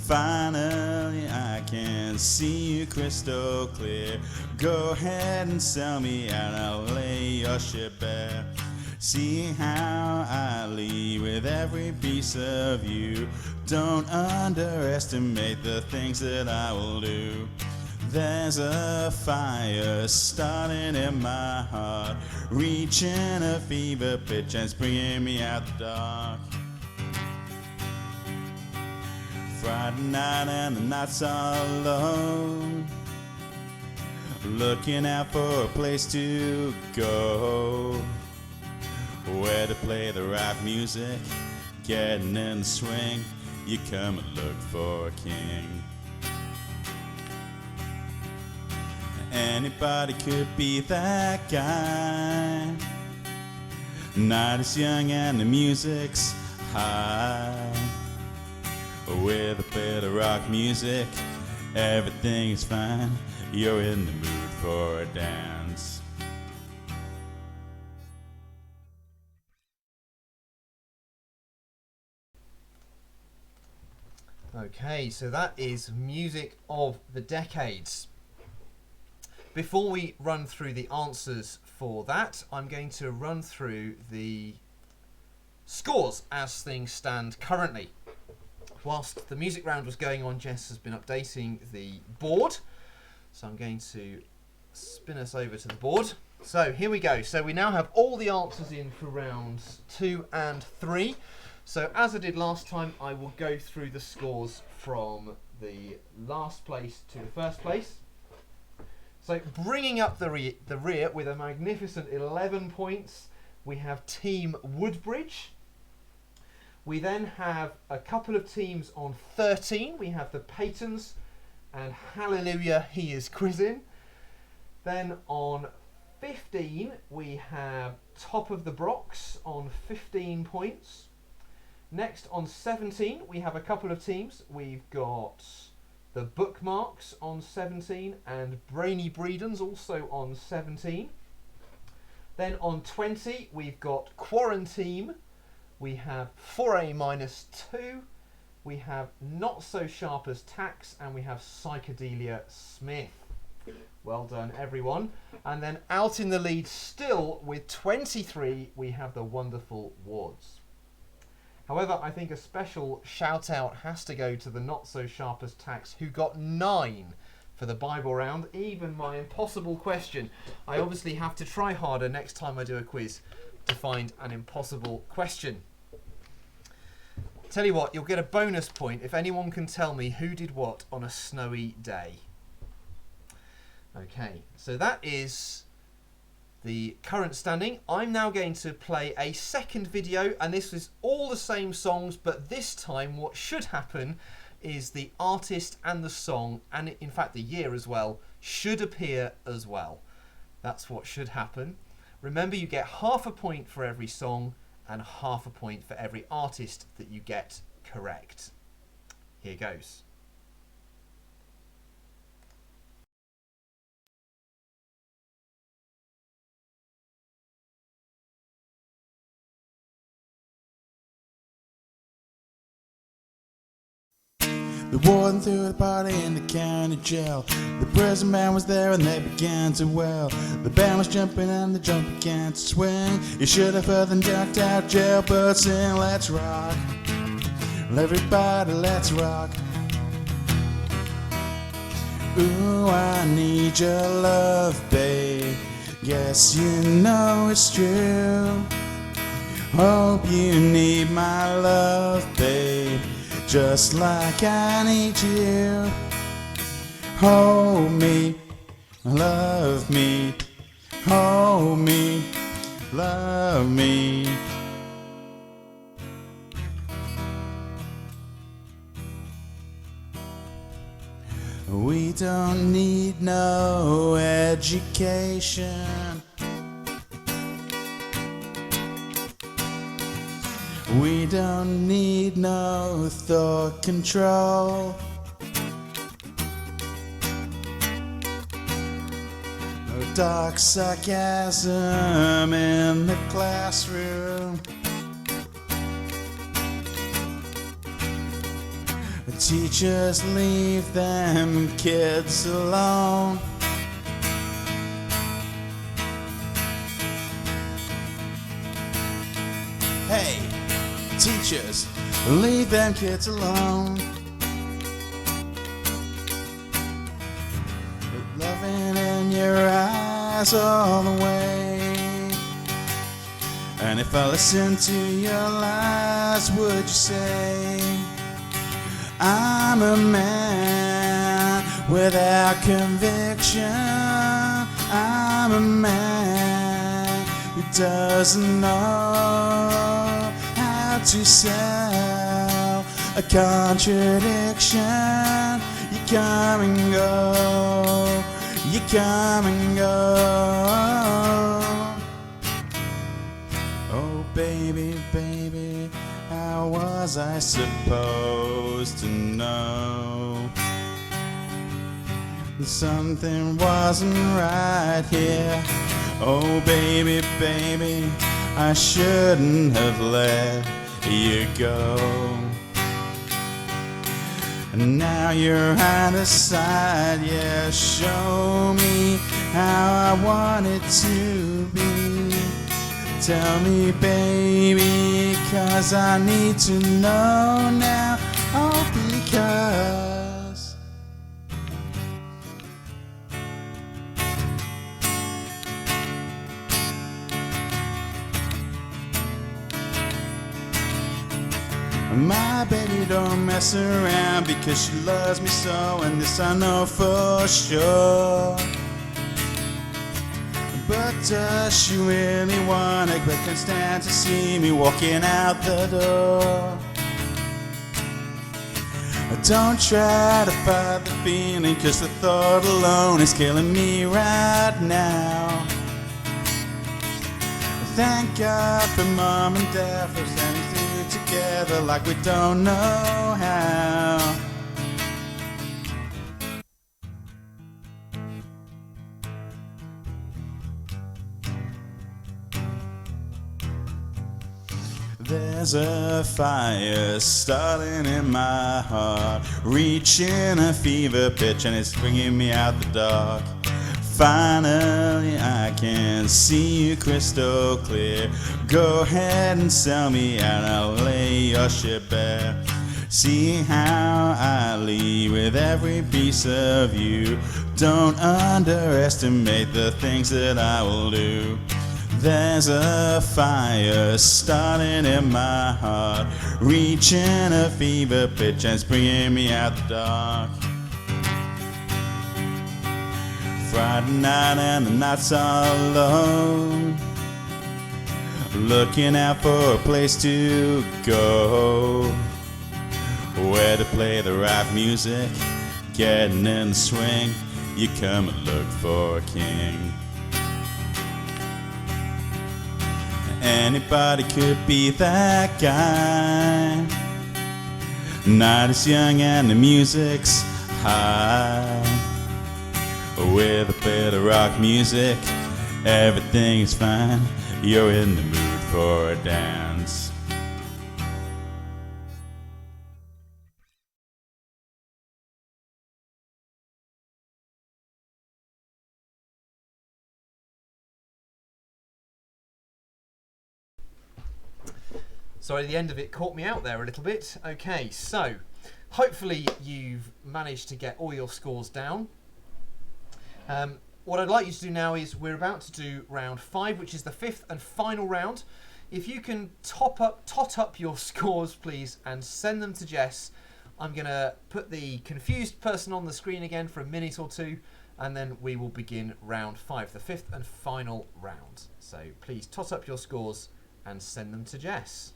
Finally I can see you crystal clear. Go ahead and sell me out, I'll lay your ship bare. See how I leave with every piece of you. Don't underestimate the things that I will do. There's a fire starting in my heart, reaching a fever pitch, and it's bringing me out the dark. Friday night and the nights are low, looking out for a place to go, where to play the right music, getting in the swing. You come and look for a king. Anybody could be that guy. Night is young and the music's high. With a bit of rock music, everything is fine. You're in the mood for a dance. Okay, so that is Music of the Decades. Before we run through the answers for that, I'm going to run through the scores as things stand currently. Whilst the music round was going on, Jess has been updating the board. So I'm going to spin us over to the board. So here we go. So we now have all the answers in for rounds 2 and 3. So as I did last time, I will go through the scores from the last place to the first place. So bringing up the rear with a magnificent 11 points, we have Team Woodbridge. We then have a couple of teams on 13. We have the Paytons and Hallelujah, He is Quizzing. Then on 15, we have Top of the Brocs on 15 points. Next on 17, we have a couple of teams. We've got the Bookmarks on 17 and Brainy Breedens also on 17. Then on 20, we've got Quarantine. We have 4A-2, we have Not So Sharp as Tax, and we have Psychedelia Smith. Well done, everyone. And then out in the lead still with 23, we have the wonderful Wards. However, I think a special shout out has to go to the Not So Sharp as Tax, who got 9 for the Bible round, even my impossible question. I obviously have to try harder next time I do a quiz to find an impossible question. Tell you what, you'll get a bonus point if anyone can tell me who did what on a snowy day. Okay, so that is the current standing. I'm now going to play a second video, and this is all the same songs, but this time what should happen is the artist and the song, and in fact the year as well, should appear as well. That's what should happen. Remember, you get half a point for every song and half a point for every artist that you get correct. Here goes. The warden threw the party in the county jail. The prison band was there and they began to wail. The band was jumping and the jump began to swing. You should have heard them jacked out jailbirds sing, let's rock. Everybody, let's rock. Ooh, I need your love, babe. Guess you know it's true. Hope you need my love, babe, just like I need you. Hold me, love me, hold me, love me. We don't need no education. We don't need no thought control. No dark sarcasm in the classroom. The teachers leave them kids alone. Hey! Teachers, leave them kids alone. With loving in your eyes all the way. And if I listen to your lies, would you say I'm a man without conviction? I'm a man who doesn't know to sell a contradiction. You come and go, you come and go. Oh baby, baby, how was I supposed to know something wasn't right here? Oh baby, baby, I shouldn't have let you go. And now you're out of sight, yeah, show me how I want it to be. Tell me, baby, 'cause I need to know now. Oh, because my baby don't mess around, because she loves me so, and this I know for sure. But does she really want it? But can't stand to see me walking out the door. Don't try to fight the feeling, 'cause the thought alone is killing me right now. Thank God for Mom and Dad for standing through together like we don't know how. There's a fire starting in my heart, reaching a fever pitch, and it's bringing me out the dark. Finally I can see you crystal clear. Go ahead and sell me out, I'll lay your ship bare. See how I leave with every piece of you. Don't underestimate the things that I will do. There's a fire starting in my heart, reaching a fever pitch and it's bringing me out the dark. Friday night and the nights are alone, looking out for a place to go, where to play the right music, getting in the swing. You come and look for a king. Anybody could be that guy. Night is young and the music's high. With a bit of rock music, everything is fine. You're in the mood for a dance. Sorry, the end of it caught me out there a little bit. Okay, so hopefully you've managed to get all your scores down. What I'd like you to do now is we're about to do round 5, which is the 5th and final round. If you can tot up your scores, please, and send them to Jess. I'm going to put the confused person on the screen again for a minute or two, and then we will begin round 5, the 5th and final round. So please tot up your scores and send them to Jess.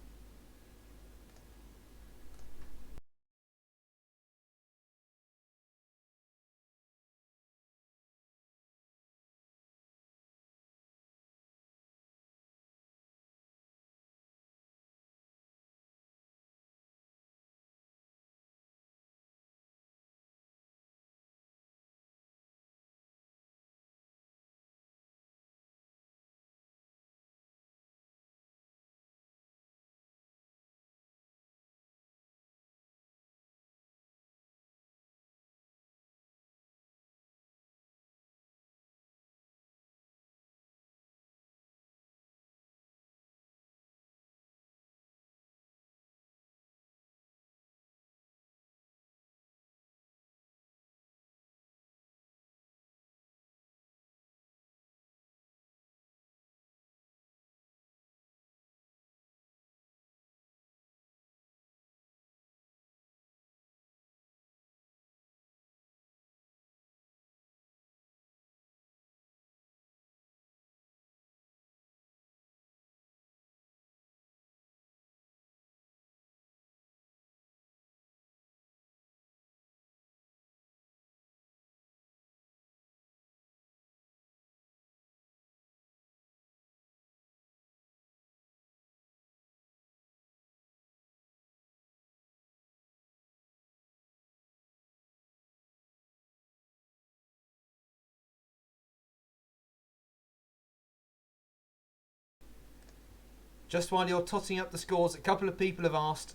Just while you're totting up the scores, a couple of people have asked,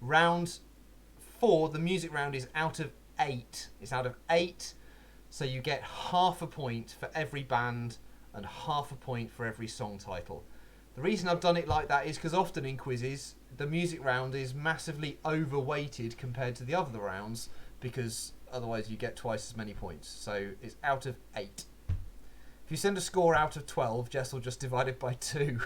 round 4, the music round is out of 8. It's out of 8, so you get half a point for every band and half a point for every song title. The reason I've done it like that is because often in quizzes, the music round is massively overweighted compared to the other rounds, because otherwise you get twice as many points. So it's out of 8. If you send a score out of 12, Jess will just divide it by 2.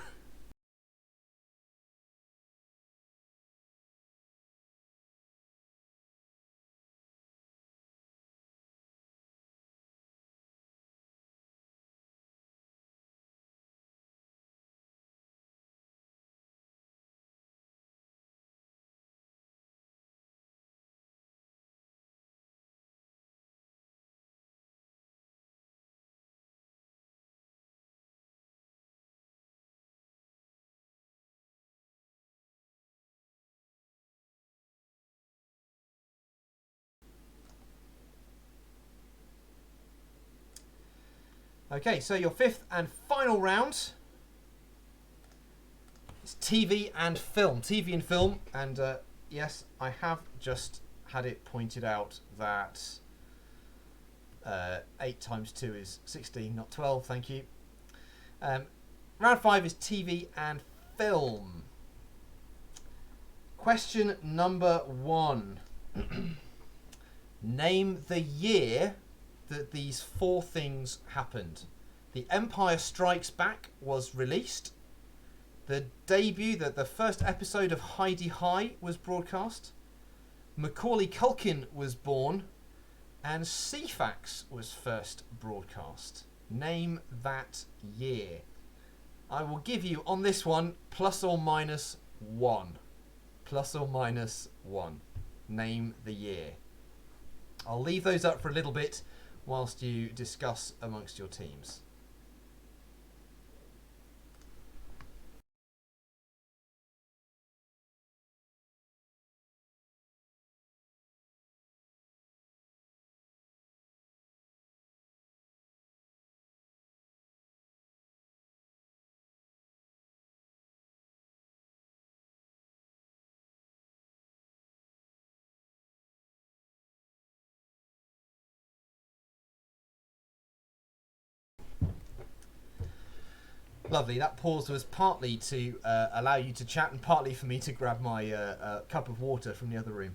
Okay, so your 5th and final round is TV and film. TV and film, and yes, I have just had it pointed out that 8 times 2 is 16, not 12, thank you. Round 5 is TV and film. Question number 1. Name the year that these 4 things happened. The Empire Strikes Back was released. The first episode of Heidi High was broadcast. Macaulay Culkin was born. and Ceefax was first broadcast? Name that year. I will give you on this one plus or minus 1. Plus or minus 1. Name the year. I'll leave those up for a little bit whilst you discuss amongst your teams. Lovely. That pause was partly to allow you to chat and partly for me to grab my cup of water from the other room.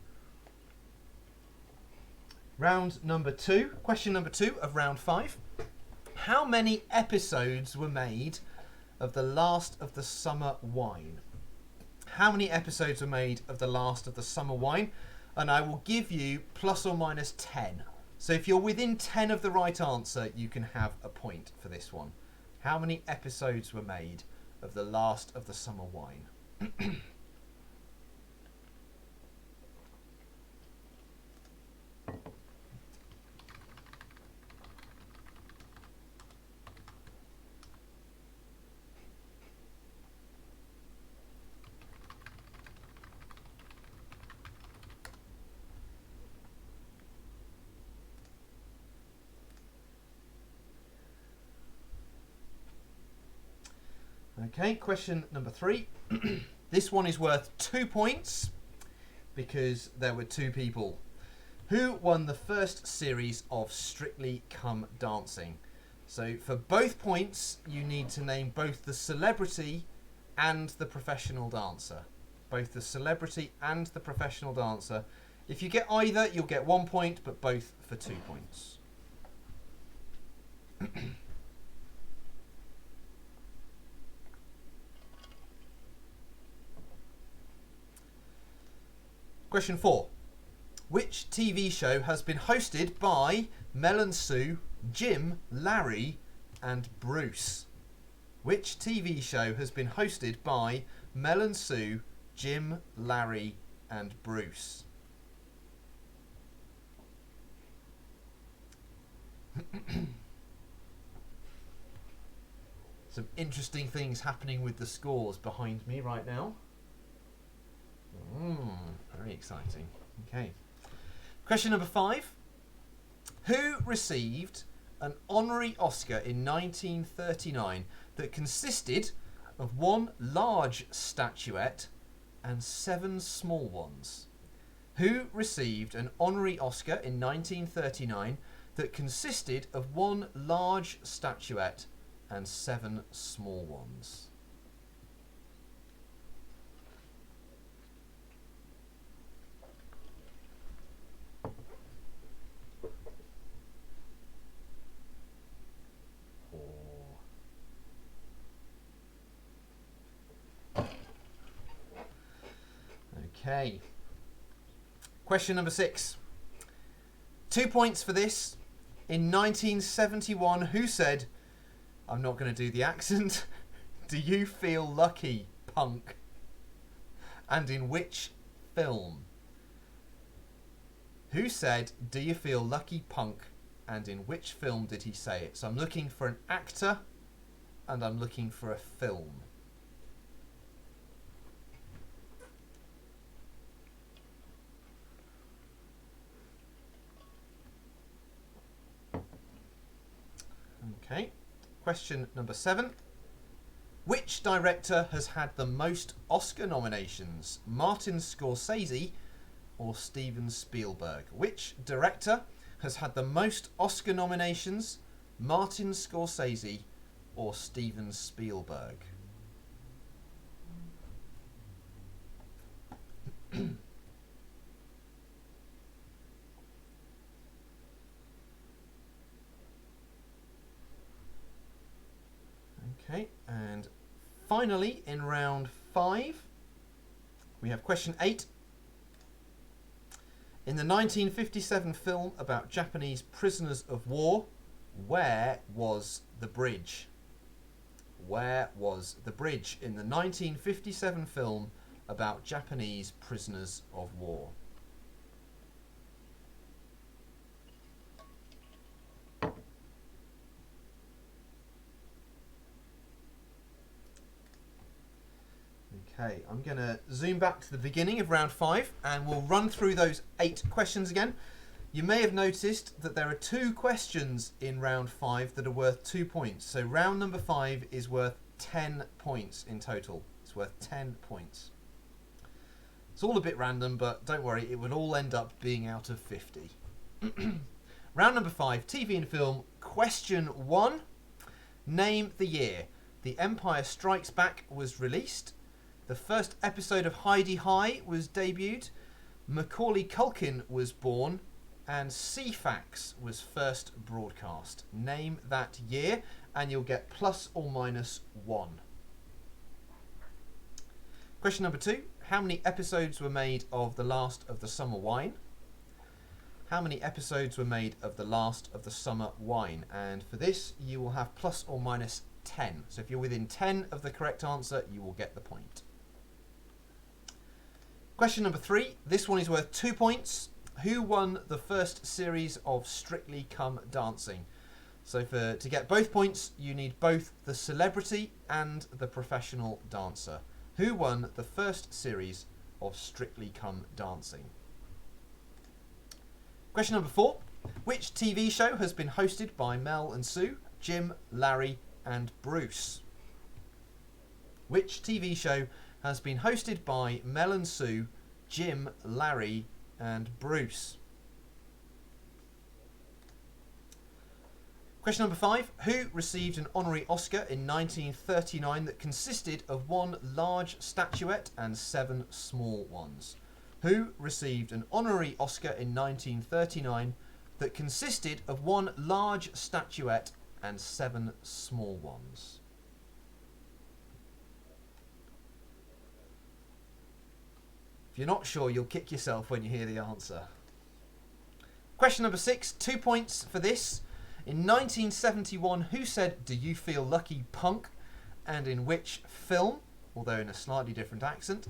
Round number 2. Question number 2 of round 5. How many episodes were made of The Last of the Summer Wine? How many episodes were made of The Last of the Summer Wine? And I will give you plus or minus 10. So if you're within 10 of the right answer, you can have a point for this one. How many episodes were made of The Last of the Summer Wine? Okay, question number 3. This one is worth 2 points because there were 2 people. Who won the first series of Strictly Come Dancing? So for both points, you need to name both the celebrity and the professional dancer. Both the celebrity and the professional dancer. If you get either, you'll get 1 point, but both for 2 points. Question 4. Which TV show has been hosted by Mel and Sue, Jim, Larry and Bruce? Which TV show has been hosted by Mel and Sue, Jim, Larry and Bruce? Some interesting things happening with the scores behind me right now. Very exciting. Okay. Question number 5. Who received an honorary Oscar in 1939 that consisted of 1 large statuette and 7 small ones? Who received an honorary Oscar in 1939 that consisted of 1 large statuette and 7 small ones? Okay. Question number 6. 2 points for this. In 1971, who said, I'm not going to do the accent, do you feel lucky, punk? And in which film? Who said, do you feel lucky, punk? And in which film did he say it? So I'm looking for an actor and I'm looking for a film. Okay, question number 7. Which director has had the most Oscar nominations? Martin Scorsese or Steven Spielberg? Which director has had the most Oscar nominations? Martin Scorsese or Steven Spielberg? Okay, and finally in round 5 we have question 8. In the 1957 film about Japanese prisoners of war, where was the bridge? Where was the bridge in the 1957 film about Japanese prisoners of war? Okay, I'm going to zoom back to the beginning of round 5 and we'll run through those 8 questions again. You may have noticed that there are 2 questions in round 5 that are worth 2 points. So round number 5 is worth 10 points in total. It's worth 10 points. It's all a bit random, but don't worry, it would all end up being out of 50. Round number 5, TV and film. Question 1. Name the year The Empire Strikes Back was released. The first episode of Hi-de-Hi was debuted. Macaulay Culkin was born. And CFAX was first broadcast. Name that year and you'll get plus or minus 1. Question number 2. How many episodes were made of The Last of the Summer Wine? How many episodes were made of The Last of the Summer Wine? And for this, you will have plus or minus 10. So if you're within 10 of the correct answer, you will get the point. Question number 3. This one is worth 2 points. Who won the first series of Strictly Come Dancing? So to get both points, you need both the celebrity and the professional dancer. Who won the first series of Strictly Come Dancing? Question number 4. Which TV show has been hosted by Mel and Sue, Jim, Larry and Bruce? Which TV show has been hosted by Mel and Sue, Jim, Larry and Bruce? Question number 5. Who received an honorary Oscar in 1939 that consisted of 1 large statuette and 7 small ones? Who received an honorary Oscar in 1939 that consisted of 1 large statuette and 7 small ones? If you're not sure, you'll kick yourself when you hear the answer. Question number 6, 2 points for this. In 1971, who said, "Do you feel lucky, punk?" and in which film, although in a slightly different accent?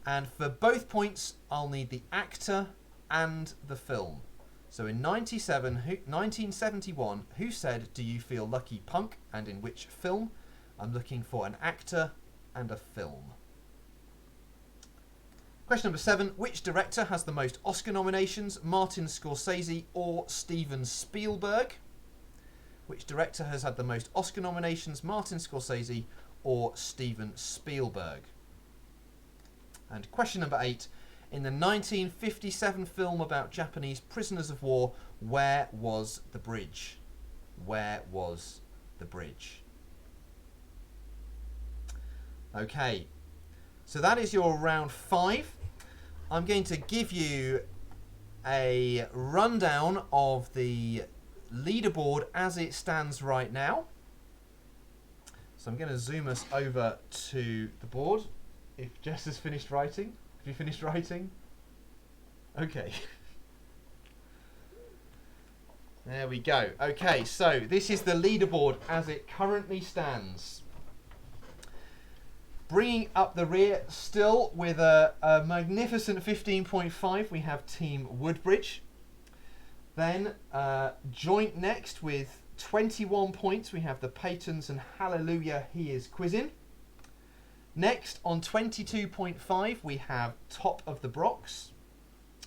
And for both points, I'll need the actor and the film. So in 1971, who said, "Do you feel lucky, punk?" and in which film? I'm looking for an actor and a film. Question number 7. Which director has the most Oscar nominations, Martin Scorsese or Steven Spielberg? Which director has had the most Oscar nominations, Martin Scorsese or Steven Spielberg? And question number 8. In the 1957 film about Japanese prisoners of war, where was the bridge? Where was the bridge? Okay, so that is your round 5. I'm going to give you a rundown of the leaderboard as it stands right now. So I'm going to zoom us over to the board. If Jess has finished writing. Have you finished writing? Okay. There we go. Okay, so this is the leaderboard as it currently stands. Bringing up the rear still with a magnificent 15.5, we have Team Woodbridge. Then joint next with 21 points, we have the Paytons and Hallelujah He Is Quizzing. Next on 22.5, we have Top of the Brox.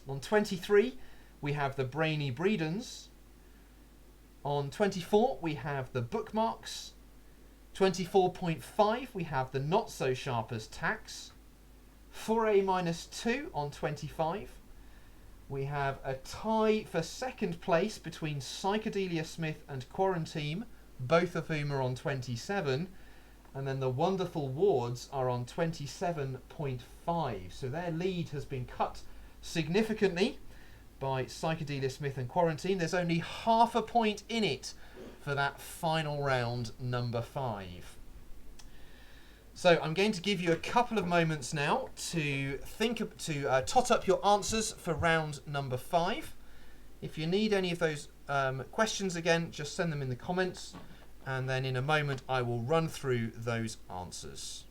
On 23, we have the Brainy Breedens. On 24, we have the Bookmarks. 24.5, we have the Not So Sharp as Tax. 4A-2 on 25. We have a tie for second place between Psychedelia Smith and Quarantine, both of whom are on 27. And then the Wonderful Wards are on 27.5. So their lead has been cut significantly by Psychedelia Smith and Quarantine. There's only half a point in it for that final round, number 5. So I'm going to give you a couple of moments now to tot up your answers for round number 5. If you need any of those questions again, just send them in the comments, and then in a moment I will run through those answers.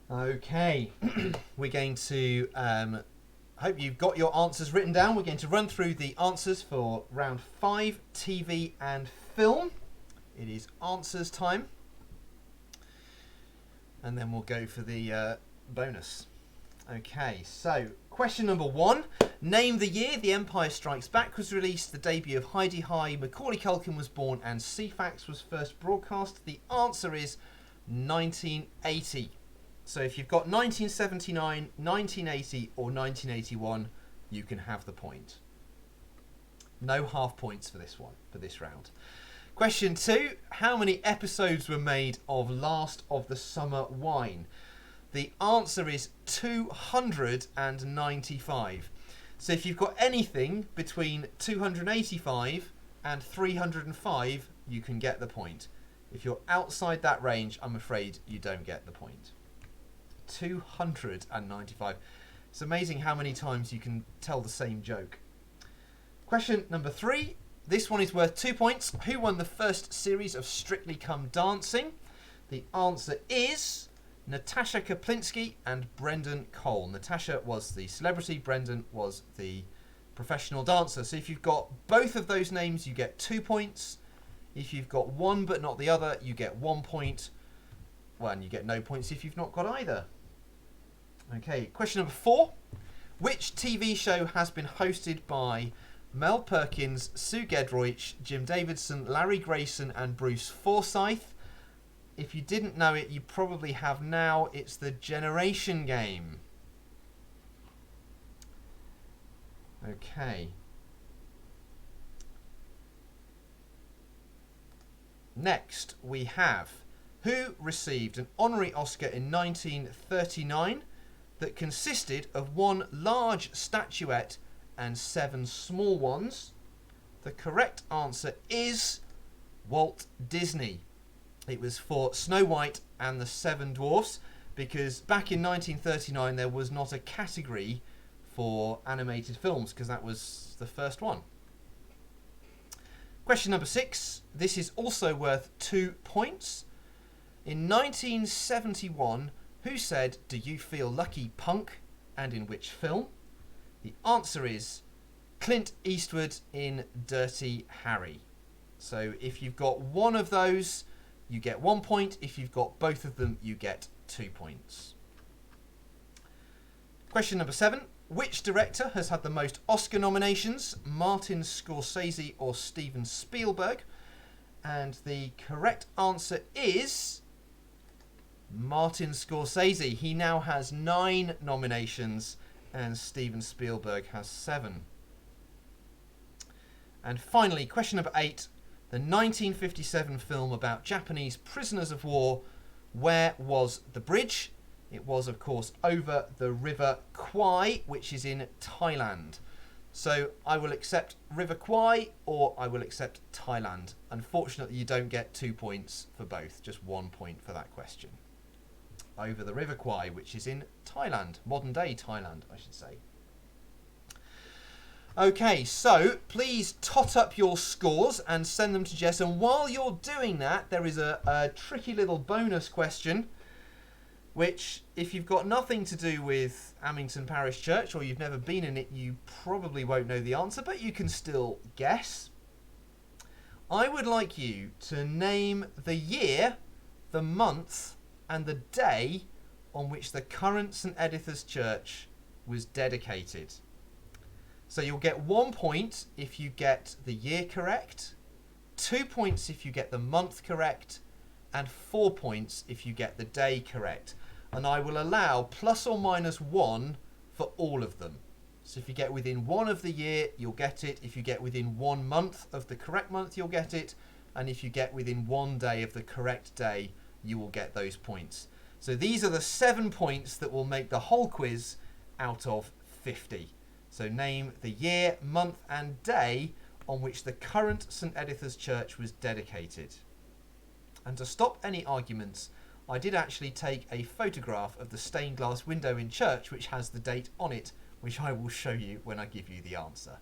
Okay, we're going to hope you've got your answers written down. We're going to run through the answers for round 5, TV and film. It is answers time, and then we'll go for the bonus. Okay, so question number 1. Name the year The Empire Strikes Back was released, the debut of Hi-de-Hi, Macaulay Culkin was born, and CFAX was first broadcast. The answer is 1980. So if you've got 1979, 1980 or 1981, you can have the point. No half points for this one, for this round. Question 2. How many episodes were made of Last of the Summer Wine? The answer is 295. So if you've got anything between 285 and 305, you can get the point. If you're outside that range, I'm afraid you don't get the point. 295. It's amazing how many times you can tell the same joke. Question number 3. This one is worth 2 points. Who won the first series of Strictly Come Dancing? The answer is Natasha Kaplinsky and Brendan Cole. Natasha was the celebrity, Brendan was the professional dancer. So if you've got both of those names, you get 2 points. If you've got one but not the other, you get 1 point. Well, and you get no points if you've not got either. Okay, question number 4. Which TV show has been hosted by Mel Perkins, Sue Gedroich, Jim Davidson, Larry Grayson and Bruce Forsyth? If you didn't know it, you probably have now. It's the Generation Game. Okay. Next, we have who received an honorary Oscar in 1939 that consisted of 1 large statuette and 7 small ones. The correct answer is Walt Disney. It was for Snow White and the 7 Dwarfs, because back in 1939 there was not a category for animated films, because that was the first one. Question number 6. This is also worth 2 points. In 1971, who said, "Do you feel lucky, punk?" and in which film? The answer is Clint Eastwood in Dirty Harry. So if you've got one of those, you get 1 point. If you've got both of them, you get 2 points. Question number 7. Which director has had the most Oscar nominations, Martin Scorsese or Steven Spielberg? And the correct answer is Martin Scorsese. He now has 9 nominations and Steven Spielberg has 7. And finally, question number 8. The 1957 film about Japanese prisoners of war Where was the bridge? It was, of course, over the River Kwai, which is in Thailand. So I will accept River Kwai or I will accept Thailand. Unfortunately, you don't get 2 points for both, just 1 point for that question. Over the River Kwai, which is in Thailand, modern day Thailand, I should say. Okay, so please tot up your scores and send them to Jess. And while you're doing that, there is a tricky little bonus question, which, if you've got nothing to do with Amington Parish Church or you've never been in it, you probably won't know the answer, but you can still guess. I would like you to name the year, the month, and the day on which the current St Editha's Church was dedicated. So you'll get 1 point if you get the year correct, 2 points if you get the month correct, and 4 points if you get the day correct. And I will allow plus or minus 1 for all of them. So if you get within 1 of the year, you'll get it. If you get within 1 month of the correct month, you'll get it. And if you get within 1 day of the correct day, you will get those points. So these are the 7 points that will make the whole quiz out of 50. So name the year, month and day on which the current St Editha's Church was dedicated. And to stop any arguments, I did actually take a photograph of the stained glass window in church which has the date on it, which I will show you when I give you the answer.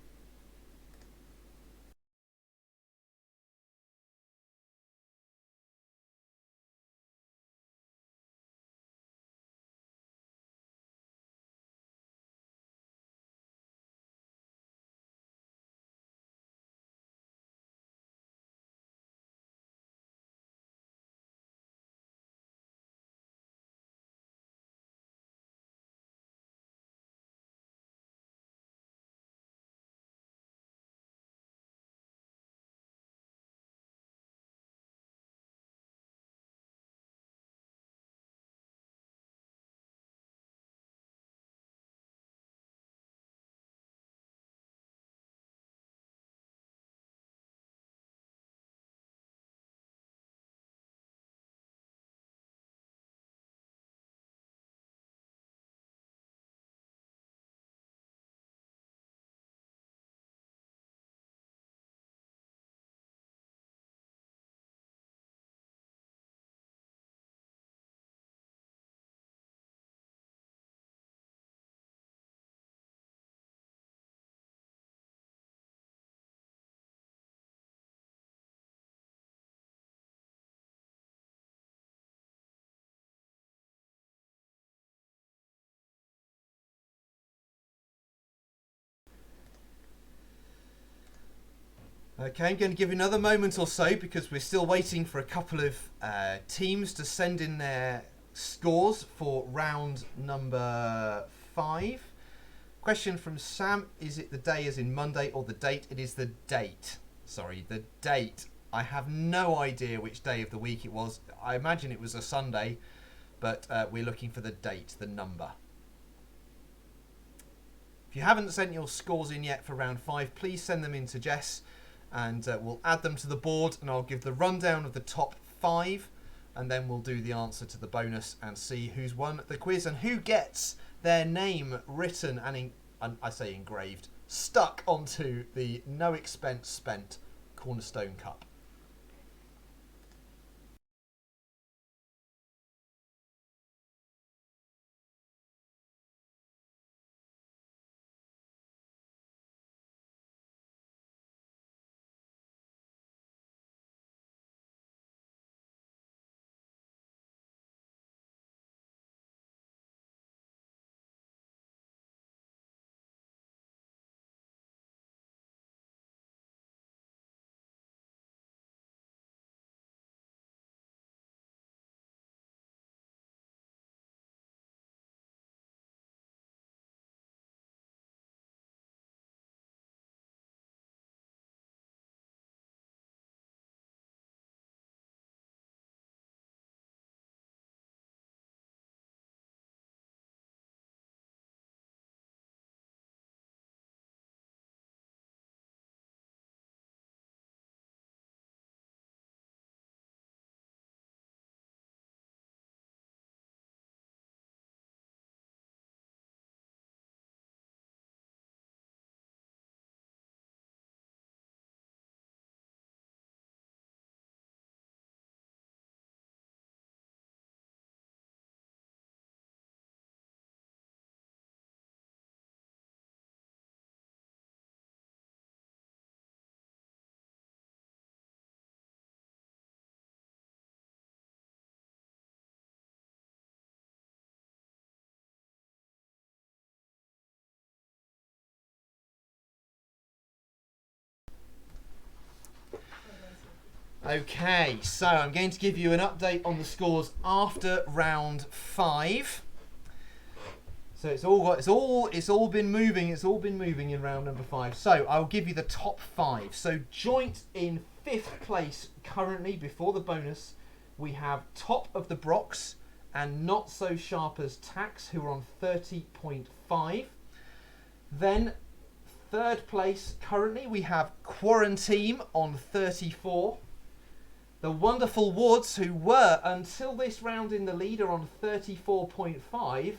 Okay, I'm going to give you another moment or so because we're still waiting for a couple of teams to send in their scores for round number 5. Question from Sam, is it the day as in Monday or the date? It is the date. Sorry, the date. I have no idea which day of the week it was. I imagine it was a Sunday, but we're looking for the date, the number. If you haven't sent your scores in yet for round 5, please send them in to Jess and we'll add them to the board and I'll give the rundown of the top 5 and then we'll do the answer to the bonus and see who's won the quiz and who gets their name written and I say engraved, stuck onto the no expense spent Cornerstone Cup. Okay, so I'm going to give you an update on the scores after round 5. So it's all been moving in round number 5. So I'll give you the top 5. So joint in 5th place currently before the bonus, we have Top of the Brox and Not So Sharp as Tax, who are on 30.5. Then 3rd place currently we have Quarantine on 34. The Wonderful Woods, who were until this round in the lead, are on 34.5,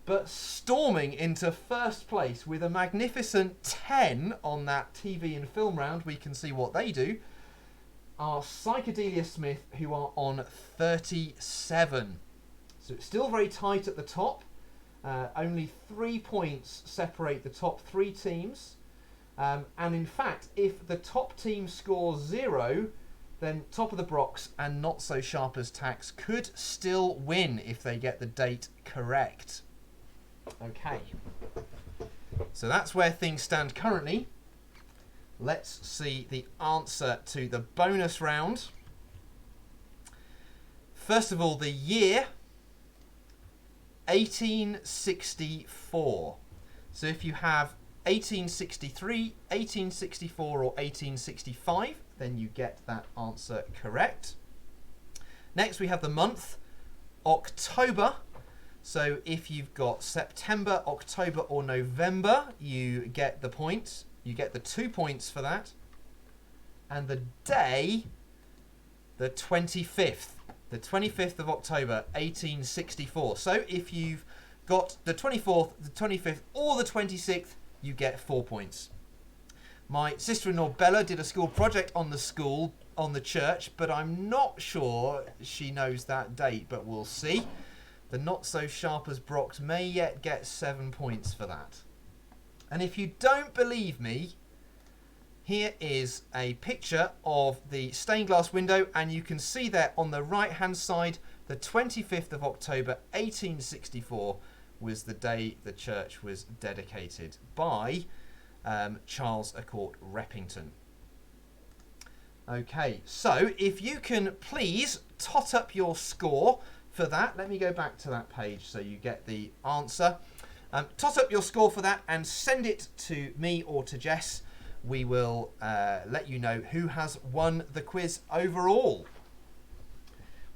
but storming into 1st place with a magnificent 10 on that TV and film round. We can see what they do. Are Psychedelia Smith, who are on 37. So it's still very tight at the top. Only 3 points separate the top 3 teams. And in fact, if the top team scores 0, then Top of the Brox and Not So Sharp as Tax could still win if they get the date correct. Okay. So that's where things stand currently. Let's see the answer to the bonus round. First of all, the year 1864. So if you have 1863, 1864 or 1865, then you get that answer correct. Next we have the month, October. So if you've got September, October or November, you get the points. You get the 2 points for that. And the day, the 25th. The 25th of October, 1864. So if you've got the 24th, the 25th or the 26th, you get 4 points. My sister-in-law Bella did a school project on the church, but I'm not sure she knows that date, but we'll see. The Not So Sharp as Brox may yet get 7 points for that. And if you don't believe me, here is a picture of the stained glass window, and you can see there on the right hand side, the 25th of October 1864 was the day the church was dedicated by Charles A'Court Reppington. Okay, so if you can please tot up your score for that. Let me go back to that page so you get the answer. Tot up your score for that and send it to me or to Jess. We will let you know who has won the quiz overall.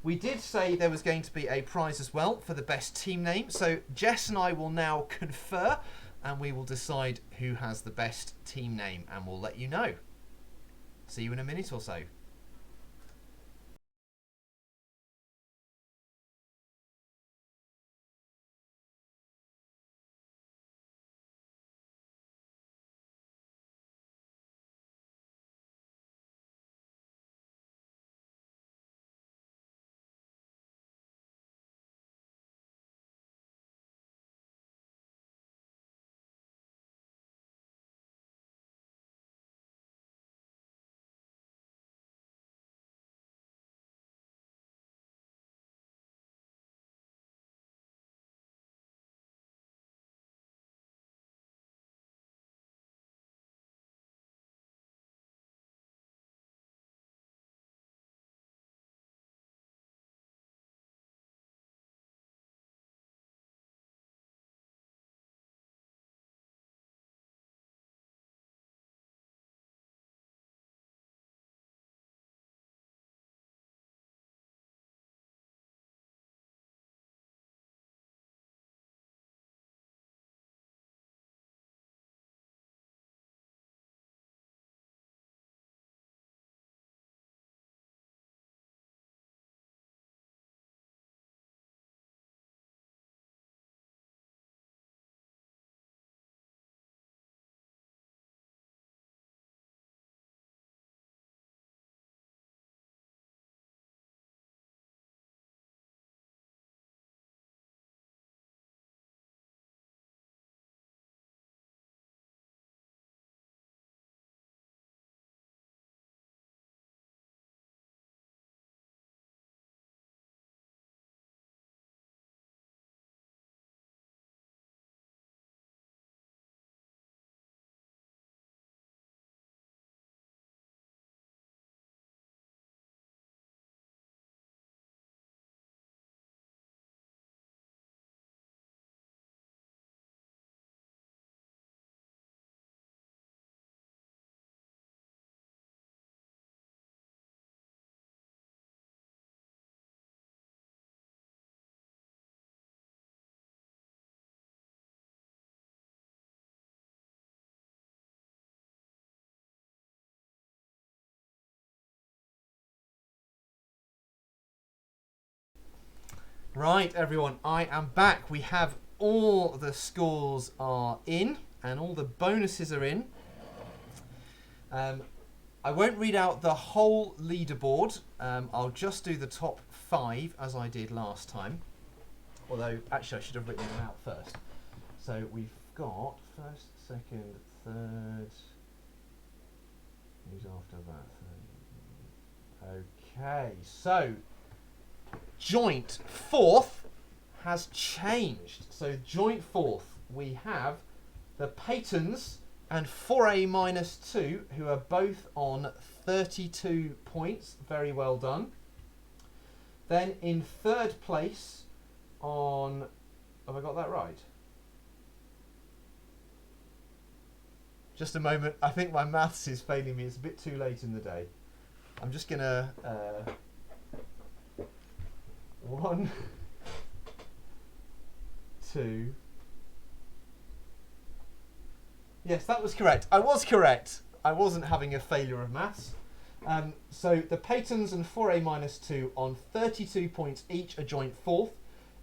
We did say there was going to be a prize as well for the best team name. So Jess and I will now confer and we will decide who has the best team name and we'll let you know. See you in a minute or so. Right, everyone, I am back. We have all the scores are in and all the bonuses are in. I won't read out the whole leaderboard. I'll just do the top 5 as I did last time. Although, actually, I should have written them out first. So we've got first, second, third. Who's after that? Okay, so joint fourth has changed. So joint fourth, we have the Paytons and 4A-2, who are both on 32 points. Very well done. Then in third place on... Have I got that right? Just a moment. I think my maths is failing me. It's a bit too late in the day. I'm just going to... 1, 2... Yes, that was correct. I was correct. I wasn't having a failure of maths. So the Paytons and 4A-2 on 32 points each are joint fourth.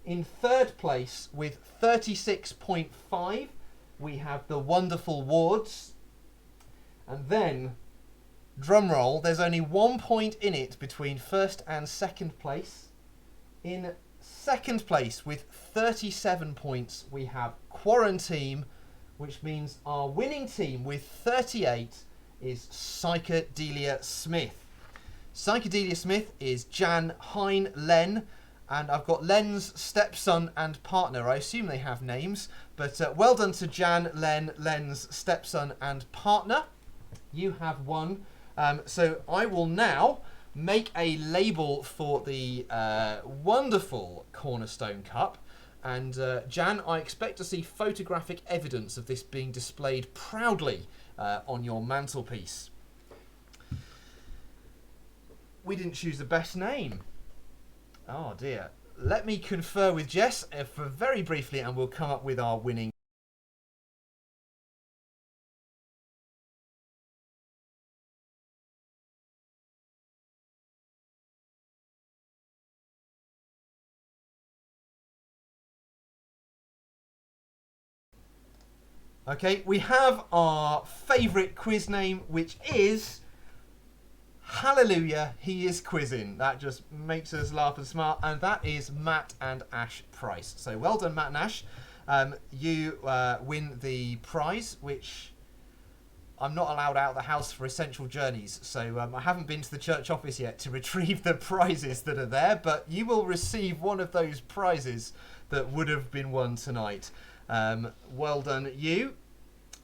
In third place with 36.5, we have the wonderful Wards. And then, drum roll, there's only 1 point in it between first and second place. In second place with 37 points, we have Quarantine, which means our winning team with 38 is Psychedelia Smith. Psychedelia Smith is Jan, Hein, Len, and I've got Len's stepson and partner. I assume they have names, but well done to Jan, Len, Len's stepson and partner. You have won. So I will now make a label for the wonderful Cornerstone Cup. And Jan, I expect to see photographic evidence of this being displayed proudly on your mantelpiece. We didn't choose the best name. Oh dear. Let me confer with Jess for very briefly and we'll come up with our winning. Okay, we have our favourite quiz name, which is Hallelujah, He is Quizzing. That just makes us laugh and smile, and that is Matt and Ash Price. So well done, Matt and Ash. You win the prize, which I'm not allowed out of the house for essential journeys, so I haven't been to the church office yet to retrieve the prizes that are there, but you will receive one of those prizes that would have been won tonight. Well done, you.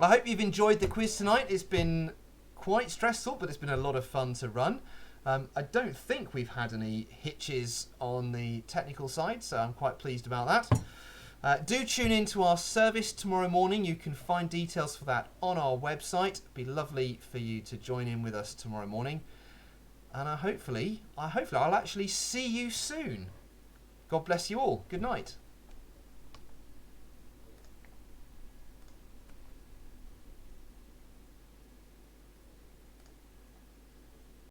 I hope you've enjoyed the quiz tonight. It's been quite stressful, but it's been a lot of fun to run. I don't think we've had any hitches on the technical side, so I'm quite pleased about that. Do tune in to our service tomorrow morning. You can find details for that on our website. It'd be lovely for you to join in with us tomorrow morning. And hopefully I'll actually see you soon. God bless you all. Good night.